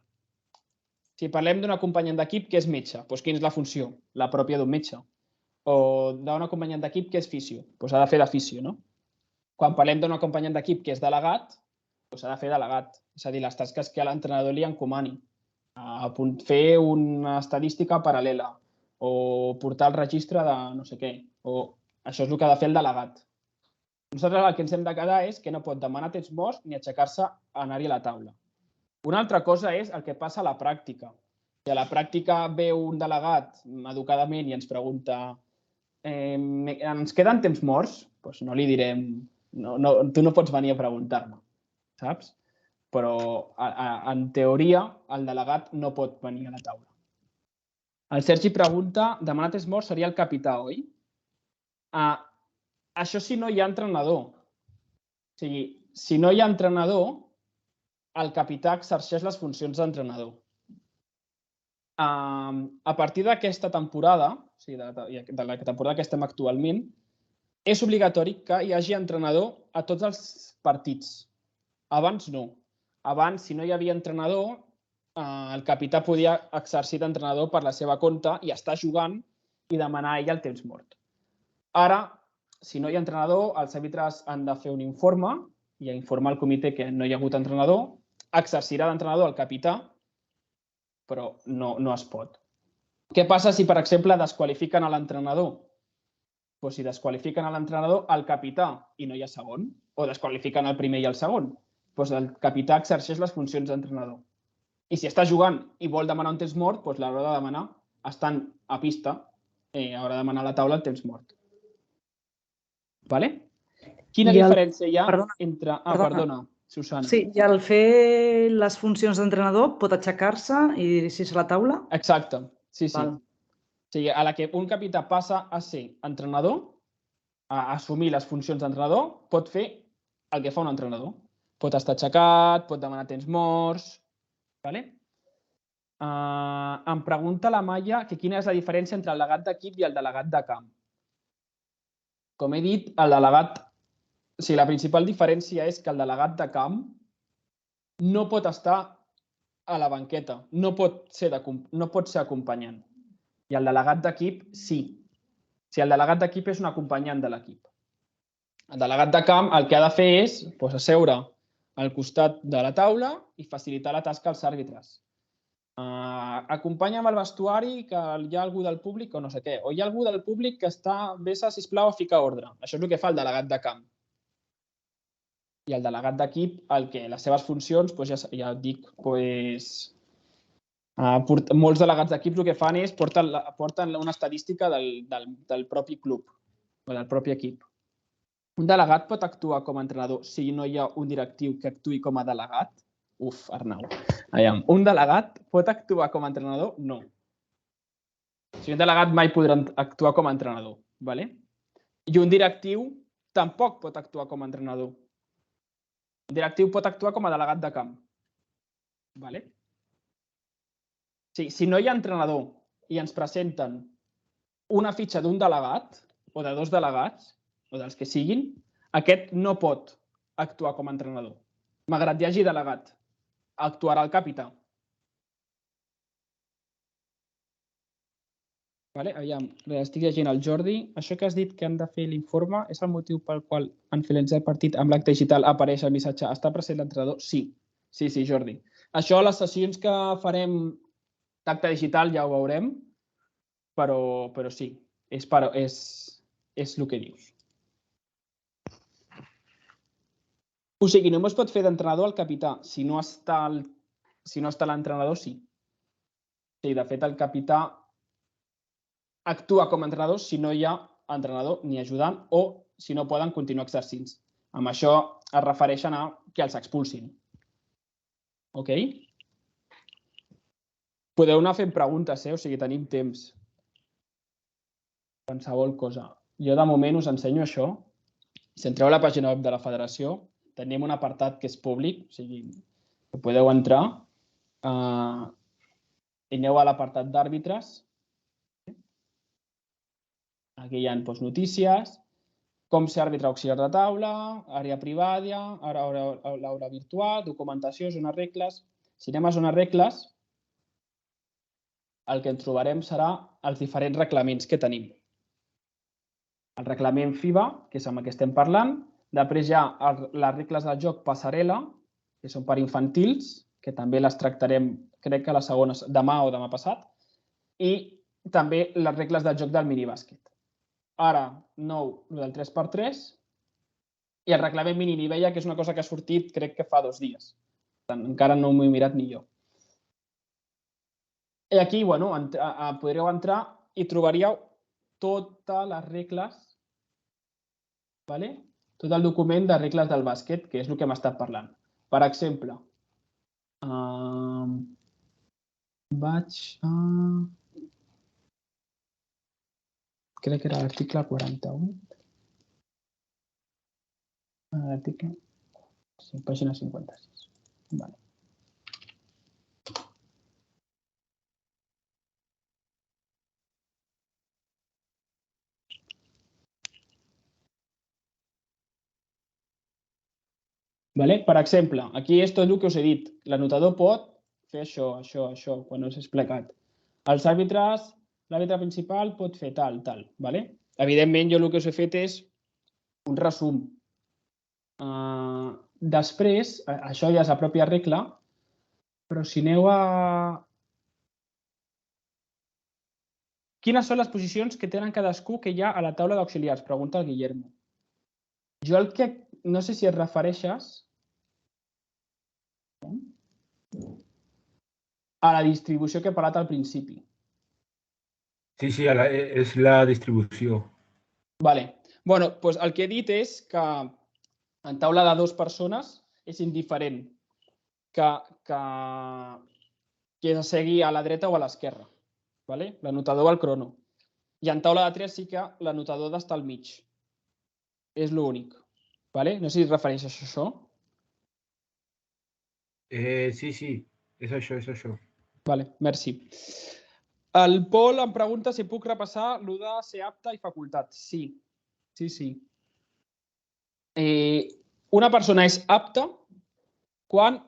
si parlem d'un acompanyant d'equip que és metge, doncs quina és la funció? La pròpia d'un metge. O d'un acompanyant d'equip que és fisio, doncs ha de fer de fisio, no? Quan parlem d'un acompanyant d'equip que és delegat, doncs ha de fer delegat. És a dir, les tasques que l'entrenador li encomani. Fer una estadística paral·lela o portar el registre de no sé què. Això és el que ha de fer el delegat. Nosaltres el que ens hem de quedar és que no pot demanar temps morts ni aixecar-se a anar-hi a la taula. Una altra cosa és el que passa a la pràctica. Si a la pràctica ve un delegat educadament i ens pregunta ens queden temps morts? Doncs no li direm tu no pots venir a preguntar-me, saps? Però en teoria el delegat no pot venir a la taula. El Sergi pregunta, demanar temps morts seria el capità, oi? Això si no hi ha entrenador. O sigui, si no hi ha entrenador, el capità exerceix les funcions d'entrenador. A partir d'aquesta temporada, de la temporada que estem actualment, és obligatori que hi hagi entrenador a tots els partits. Abans no. Abans, si no hi havia entrenador, el capità podia exercir d'entrenador per la seva compte i estar jugant i demanar a ell el temps mort. Ara, si no hi ha entrenador, els àrbitres han de fer un informe i informar al comitè que no hi ha hagut entrenador, exercirà d'entrenador el capità, però no es pot. Què passa si, per exemple, desqualifiquen a l'entrenador? si desqualifiquen a l'entrenador, el capità i no hi ha segon, o desqualifiquen el primer i el segon, el capità exerceix les funcions d'entrenador. I si està jugant i vol demanar un temps mort, l'haurà de demanar estant a pista, haurà de demanar a la taula el temps mort. Quina diferència hi ha entre... Perdona, Susana. Sí, i al fer les funcions d'entrenador pot aixecar-se i dirigir-se a la taula? Exacte, sí. O sigui, a la que un capità passa a ser entrenador, a assumir les funcions d'entrenador, pot fer el que fa un entrenador. Pot estar aixecat, pot demanar temps morts... Em pregunta la Maia que quina és la diferència entre el delegat d'equip i el delegat de camp. Com he dit, el delegat... O sigui, la principal diferència és que el delegat de camp no pot estar a la banqueta, no pot ser acompanyant. I el delegat d'equip sí. O sigui, el delegat d'equip és un acompanyant de l'equip. El delegat de camp el que ha de fer és asseure al costat de la taula i facilitar la tasca als àrbitres. Acompanya'm al vestuari que hi ha algú del públic o no sé què. O hi ha algú del públic que està... Vés-a, sisplau, a ficar ordre. Això és el que fa el delegat de camp. I el delegat d'equip, les seves funcions, ja et dic, molts delegats d'equips el que fan és porten una estadística del propi club o del propi equip. Un delegat pot actuar com a entrenador si no hi ha un directiu que actuï com a delegat? Uf, Arnau. Un delegat pot actuar com a entrenador? No. O sigui, un delegat mai podrà actuar com a entrenador. I un directiu tampoc pot actuar com a entrenador. Un directiu pot actuar com a delegat de camp. Si no hi ha entrenador i ens presenten una fitxa d'un delegat o de dos delegats, o dels que siguin, aquest no pot actuar com a entrenador. Malgrat hi hagi delegat, actuarà el capità. Estic llegint el Jordi. Això que has dit que han de fer l'informe és el motiu pel qual en finalitzar el partit amb l'acte digital apareix el missatge "Està present l'entrenador"? Sí, Jordi. Això a les sessions que farem d'acte digital ja ho veurem, però sí, és el que dius. O sigui, només pot fer d'entrenador el capità. Si no està l'entrenador, sí. De fet, el capità actua com a entrenador si no hi ha entrenador ni ajudant o si no poden continuar exercint. Amb això es refereixen a que els expulsin. Ok? Podeu anar fent preguntes, o sigui, tenim temps. Qualsevol cosa. Jo de moment us ensenyo això. Si entreu a la pàgina web de la federació, tenim un apartat que és públic, o sigui, que podeu entrar. Aneu a l'apartat d'àrbitres. Aquí hi ha notícies, com ser àrbitre auxiliar de taula, àrea privada, l'aula virtual, documentació, zones regles. Si anem a zones regles, el que ens trobarem serà els diferents reglaments que tenim. El reglament FIBA, que és amb el que estem parlant. Després hi ha les regles del joc passarel·la, que són per infantils, que també les tractarem, crec que la segona, demà o demà passat. I també les regles del joc del minibàsquet. Ara, nou, el del 3x3, i el reglament mini-nivella, que és una cosa que ha sortit, crec que fa 2 dies. Encara no m'ho he mirat ni jo. I aquí, podríeu entrar i trobaríeu totes les regles, tot el document de regles del bàsquet, que és el que hem estat parlant. Per exemple, crec que era l'article 41. L'article... Sí, pàgina 56. Per exemple, aquí és tot el que us he dit. L'anotador pot fer això, quan us he explicat. Els àrbitres, l'àrbitre principal pot fer tal. Evidentment, jo el que us he fet és un resum. Després, això ja és la pròpia regla, però si aneu a... Quines són les posicions que tenen cadascú que hi ha a la taula d'auxiliars? Pregunta el Guillermo. Jo el que... No sé si et refereixes a la distribució que he parlat al principi. Sí, és la distribució. Vale. Bueno, doncs el que he dit és que en taula de 2 persones és indiferent que s'assegui a la dreta o a l'esquerra. Vale? L'anotador o el crono. I en taula de 3 sí que l'anotador ha d'estar al mig. És l'únic. Vale? No sé si et refereixes a això. Sí, és això. Vale, merci. El Pol em pregunta si puc repassar el de ser apte i facultat. Sí. Una persona és apta quan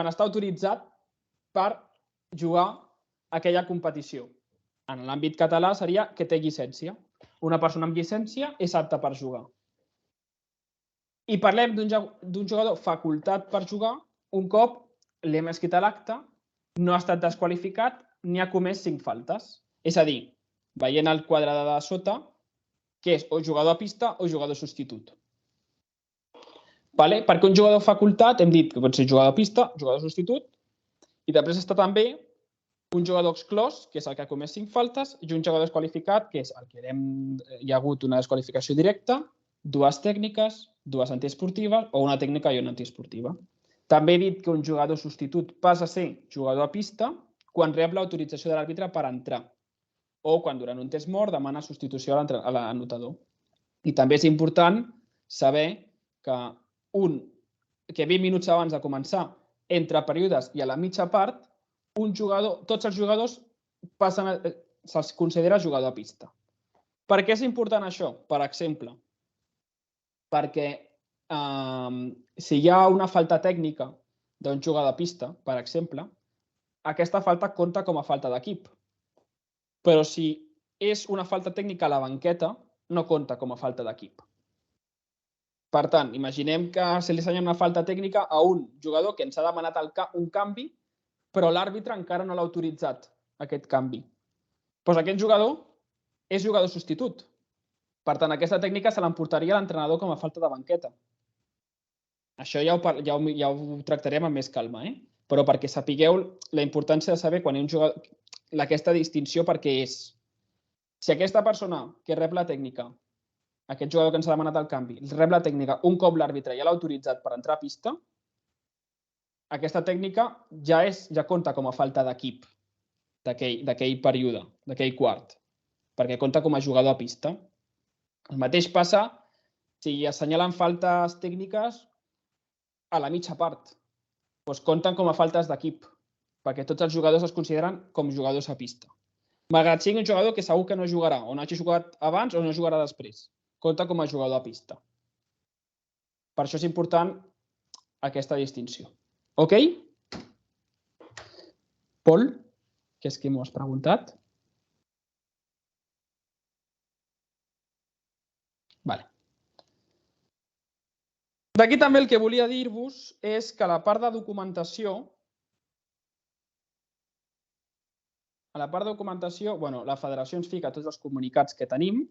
està autoritzat per jugar a aquella competició. En l'àmbit català seria que té llicència. Una persona amb llicència és apta per jugar. I parlem d'un jugador facultat per jugar un cop l'hem escrit a l'acte, no ha estat desqualificat ni ha comès 5 faltes. És a dir, veient el quadre de sota, que és o jugador a pista o jugador substitut. Perquè un jugador facultat hem dit que pot ser jugador a pista, jugador substitut, i després està també un jugador exclòs, que és el que ha comès 5 faltes, i un jugador desqualificat, que és el que hi ha hagut una desqualificació directa, 2 tècniques, 2 antiesportives o una tècnica i una antiesportiva. També he dit que un jugador substitut passa a ser jugador a pista quan rep l'autorització de l'àrbitre per entrar o quan durant un test mort demana substitució a l'anotador. I també és important saber que 20 minuts abans de començar, entre períodes i a la mitja part, tots els jugadors se'ls considera jugador a pista. Per què és important això? Per exemple, perquè si hi ha una falta tècnica d'un jugador a pista, per exemple, aquesta falta compta com a falta d'equip. Però si és una falta tècnica a la banqueta, no compta com a falta d'equip. Per tant, imaginem que se li assenya una falta tècnica a un jugador que ens ha demanat un canvi, però l'àrbitre encara no l'ha autoritzat, aquest canvi. Doncs aquest jugador és jugador substitut. Per tant, aquesta tècnica se l'emportaria l'entrenador com a falta de banqueta. Això ja ho tractarem amb més calma, però perquè sapigueu la importància de saber quan hi ha un jugador, aquesta distinció perquè és. Si aquesta persona que rep la tècnica, aquest jugador que ens ha demanat el canvi, rep la tècnica un cop l'àrbitre ja l'ha autoritzat per entrar a pista, aquesta tècnica ja compta com a falta d'equip d'aquell període, d'aquell quart, perquè compta com a jugador a pista. El mateix passa si assenyalen faltes tècniques a la mitja part. Doncs compten com a faltes d'equip, perquè tots els jugadors es consideren com jugadors a pista. Malgrat sigui un jugador que segur que no jugarà, o no hagi jugat abans o no jugarà després. Compta com a jugador a pista. Per això és important aquesta distinció. Ok? Pol, que és qui m'ho has preguntat. Vale. D'aquí també el que volia dir-vos és que la part de documentació, la federació ens fica tots els comunicats que tenim,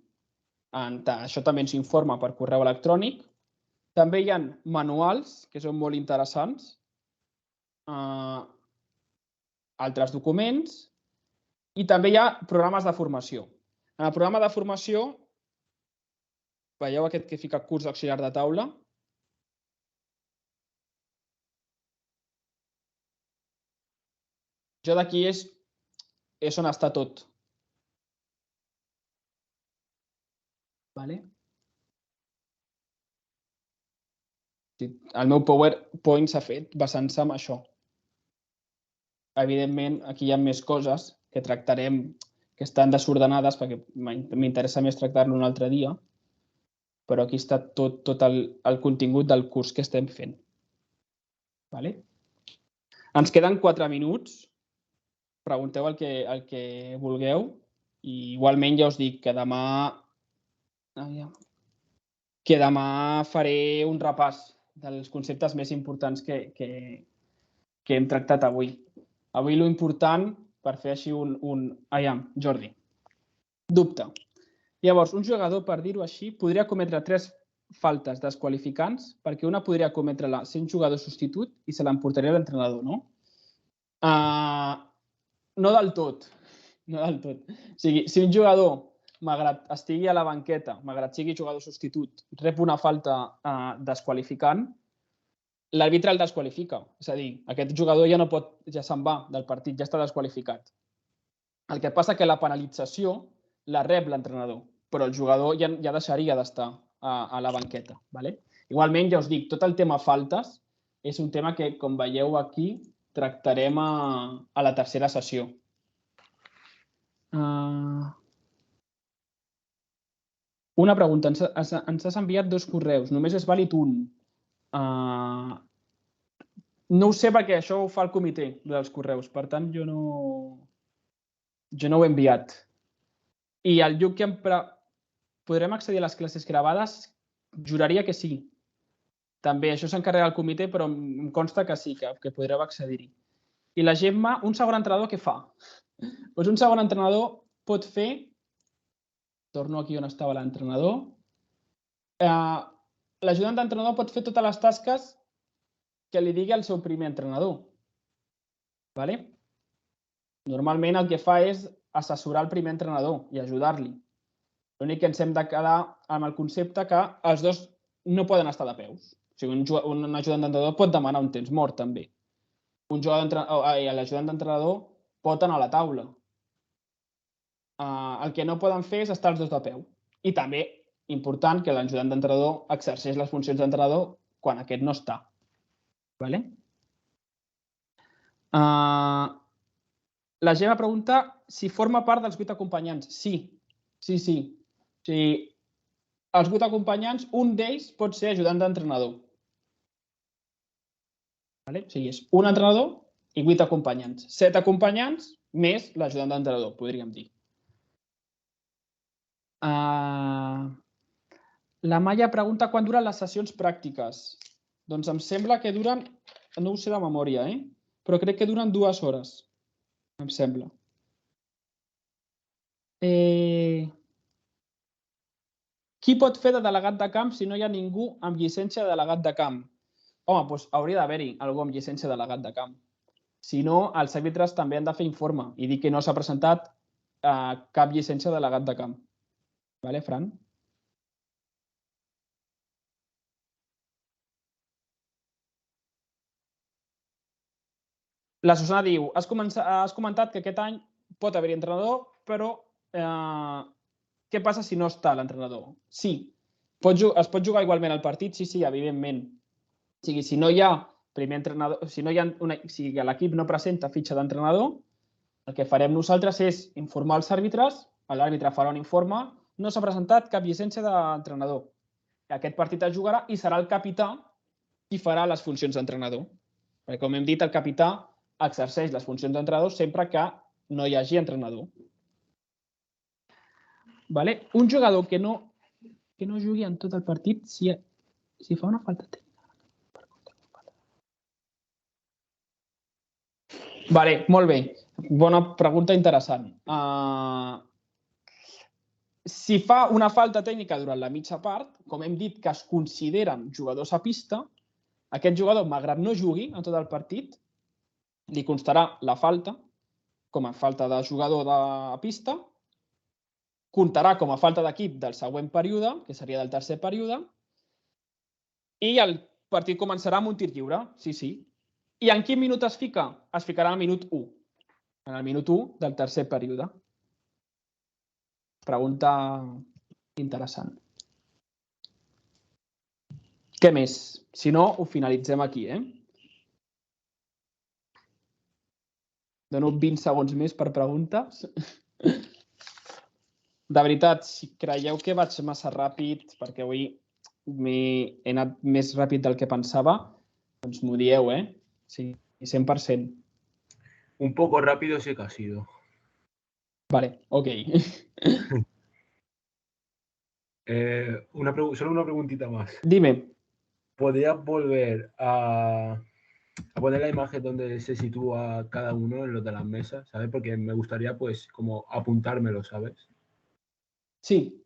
això també ens informa per correu electrònic. També hi ha manuals, que són molt interessants, altres documents, i també hi ha programes de formació. En el programa de formació, veieu aquest que fica curs auxiliar de taula? Jo d'aquí és on està tot. El meu PowerPoint s'ha fet basant-se en això. Evidentment, aquí hi ha més coses que tractarem que estan desordenades perquè m'interessa més tractar-lo un altre dia, però aquí està tot el contingut del curs que estem fent. Ens queden 4 minuts. Pregunteu el que vulgueu i igualment ja us dic que demà faré un repàs dels conceptes més importants que hem tractat avui. Avui l'important per fer així Aviam, Jordi. Dubte. Llavors, un jugador, per dir-ho així, podria cometre 3 faltes desqualificants, perquè una podria cometre-la sent jugador substitut i se l'emportaria l'entrenador, no? No del tot. No del tot. O sigui, si un jugador, malgrat estigui a la banqueta, malgrat sigui jugador substitut, rep una falta desqualificant, l'àrbitre el desqualifica. És a dir, aquest jugador ja no pot, ja se'n va del partit, ja està desqualificat. El que passa que la penalització la rep l'entrenador, però el jugador ja deixaria d'estar a la banqueta. Igualment, ja us dic, tot el tema faltes és un tema que, com veieu aquí, tractarem a la tercera sessió. Una pregunta. Ens has enviat 2 correus. Només és vàlid un. No ho sé perquè això ho fa el comitè dels correus. Per tant, jo no ho he enviat. I el Lluc que podrem accedir a les classes gravades? Juraria que sí. També, això s'encarrega el comitè, però em consta que sí, que podreu accedir-hi. I la Gemma, un segon entrenador, què fa? Doncs un segon entrenador pot fer... Torno aquí on estava l'entrenador. L'ajudant d'entrenador pot fer totes les tasques que li digui el seu primer entrenador. Normalment el que fa és assessorar el primer entrenador i ajudar-li. L'únic que ens hem de quedar amb el concepte que els dos no poden estar de peus. O sigui, un ajudant d'entrenador pot demanar un temps mort, també. L'ajudant d'entrenador pot anar a la taula. El que no poden fer és estar els dos de peu. I també, important, que l'ajudant d'entrenador exerceix les funcions d'entrenador quan aquest no està. La Gemma pregunta si forma part dels 8 acompanyants. Sí. O sigui, els 8 acompanyants, un d'ells pot ser ajudant d'entrenador. O sigui, és un entrenador i 8 acompanyants. 7 acompanyants més l'ajudant d'entrenador, podríem dir. La Maia pregunta quan duren les sessions pràctiques. Doncs em sembla que duren, no ho sé de memòria, però crec que duren 2 hores, em sembla. Qui pot fer de delegat de camp si no hi ha ningú amb llicència de delegat de camp? Home, doncs hauria d'haver-hi algú amb llicència de delegat de camp. Si no, els àrbitres també han de fer informe i dir que no s'ha presentat cap llicència de delegat de camp. Vale, Fran? La Susana diu, has comentat que aquest any pot haver-hi entrenador, però què passa si no està l'entrenador? Sí, es pot jugar igualment al partit? Sí, evidentment. O sigui, si no hi ha primer entrenador, si l'equip no presenta fitxa d'entrenador, el que farem nosaltres és informar els àrbitres, l'àrbitre farà un informe, no s'ha presentat cap llicència d'entrenador. Aquest partit es jugarà i serà el capità qui farà les funcions d'entrenador. Perquè, com hem dit, el capità exerceix les funcions d'entrenador sempre que no hi hagi entrenador. Un jugador que no jugui en tot el partit, si fa una falta tècnica. Molt bé. Bona pregunta, interessant. Si fa una falta tècnica durant la mitja part, com hem dit que es consideren jugadors a pista, aquest jugador, malgrat no jugui en tot el partit, li constarà la falta com a falta de jugador de pista, comptarà com a falta d'equip del següent període, que seria del tercer període, i el partit començarà amb un tir lliure, sí. I en quin minut es fica? Es ficarà al minut 1, en el minut 1 del tercer període. Pregunta interessant. Què més? Si no, ho finalitzem aquí, Dono 20 segons més per preguntes. De veritat, si creieu que vaig massa ràpid, perquè avui he anat més ràpid del que pensava, doncs m'ho dieu, Sí, 100%. Un poco rápido sí que ha sido. Vale, ok. Solo una preguntita más. Dime. ¿Podrías volver a a poner la imagen donde se sitúa cada uno en lo de las mesas, ¿sabes? Porque me gustaría, pues, como apuntármelo, ¿sabes? Sí.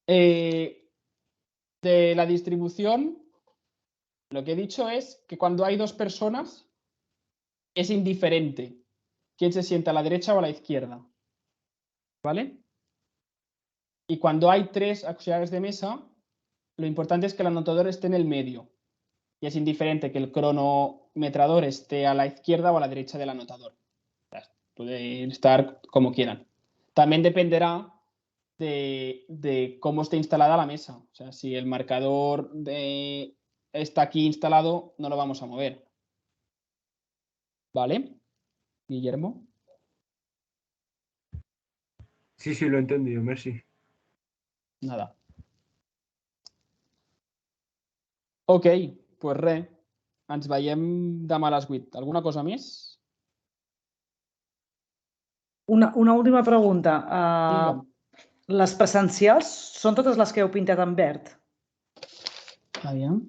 De la distribución, lo que he dicho es que cuando hay dos personas es indiferente quién se sienta a la derecha o a la izquierda. ¿Vale? Y cuando hay tres auxiliares de mesa, lo importante es que el anotador esté en el medio. Y es indiferente que el cronometrador esté a la izquierda o a la derecha del anotador. Puede estar como quieran. También dependerá de cómo esté instalada la mesa. O sea, si el marcador está aquí instalado, no lo vamos a mover. ¿Vale? Guillermo. Sí, lo he entendido, merci. Nada. Ok, pues res. Ens veiem demà a les 8. Alguna cosa més? Una última pregunta. Digue'm. Les presencials són totes les que heu pintat en verd? Aviam.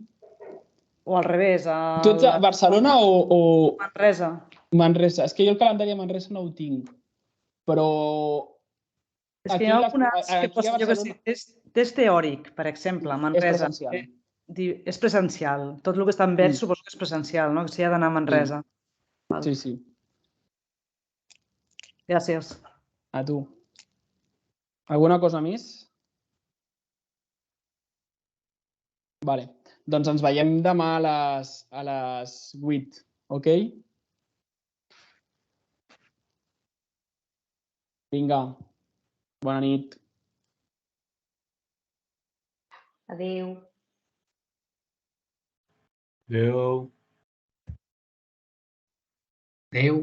O al revés? Tu ets a Barcelona o Manresa. Manresa? És que jo el calendari a Manresa no ho tinc. Però És que hi ha algunes que posen, jo què sé, test teòric, per exemple, a Manresa. És presencial. És presencial. Tot el que està en verd suposo que és presencial, no? Que s'hi ha d'anar a Manresa. Sí, sí. Gràcies. A tu. Alguna cosa més? Vale. Doncs ens veiem demà a les 8, ok? Vinga. Bona nit. Adéu. Adéu. Adéu.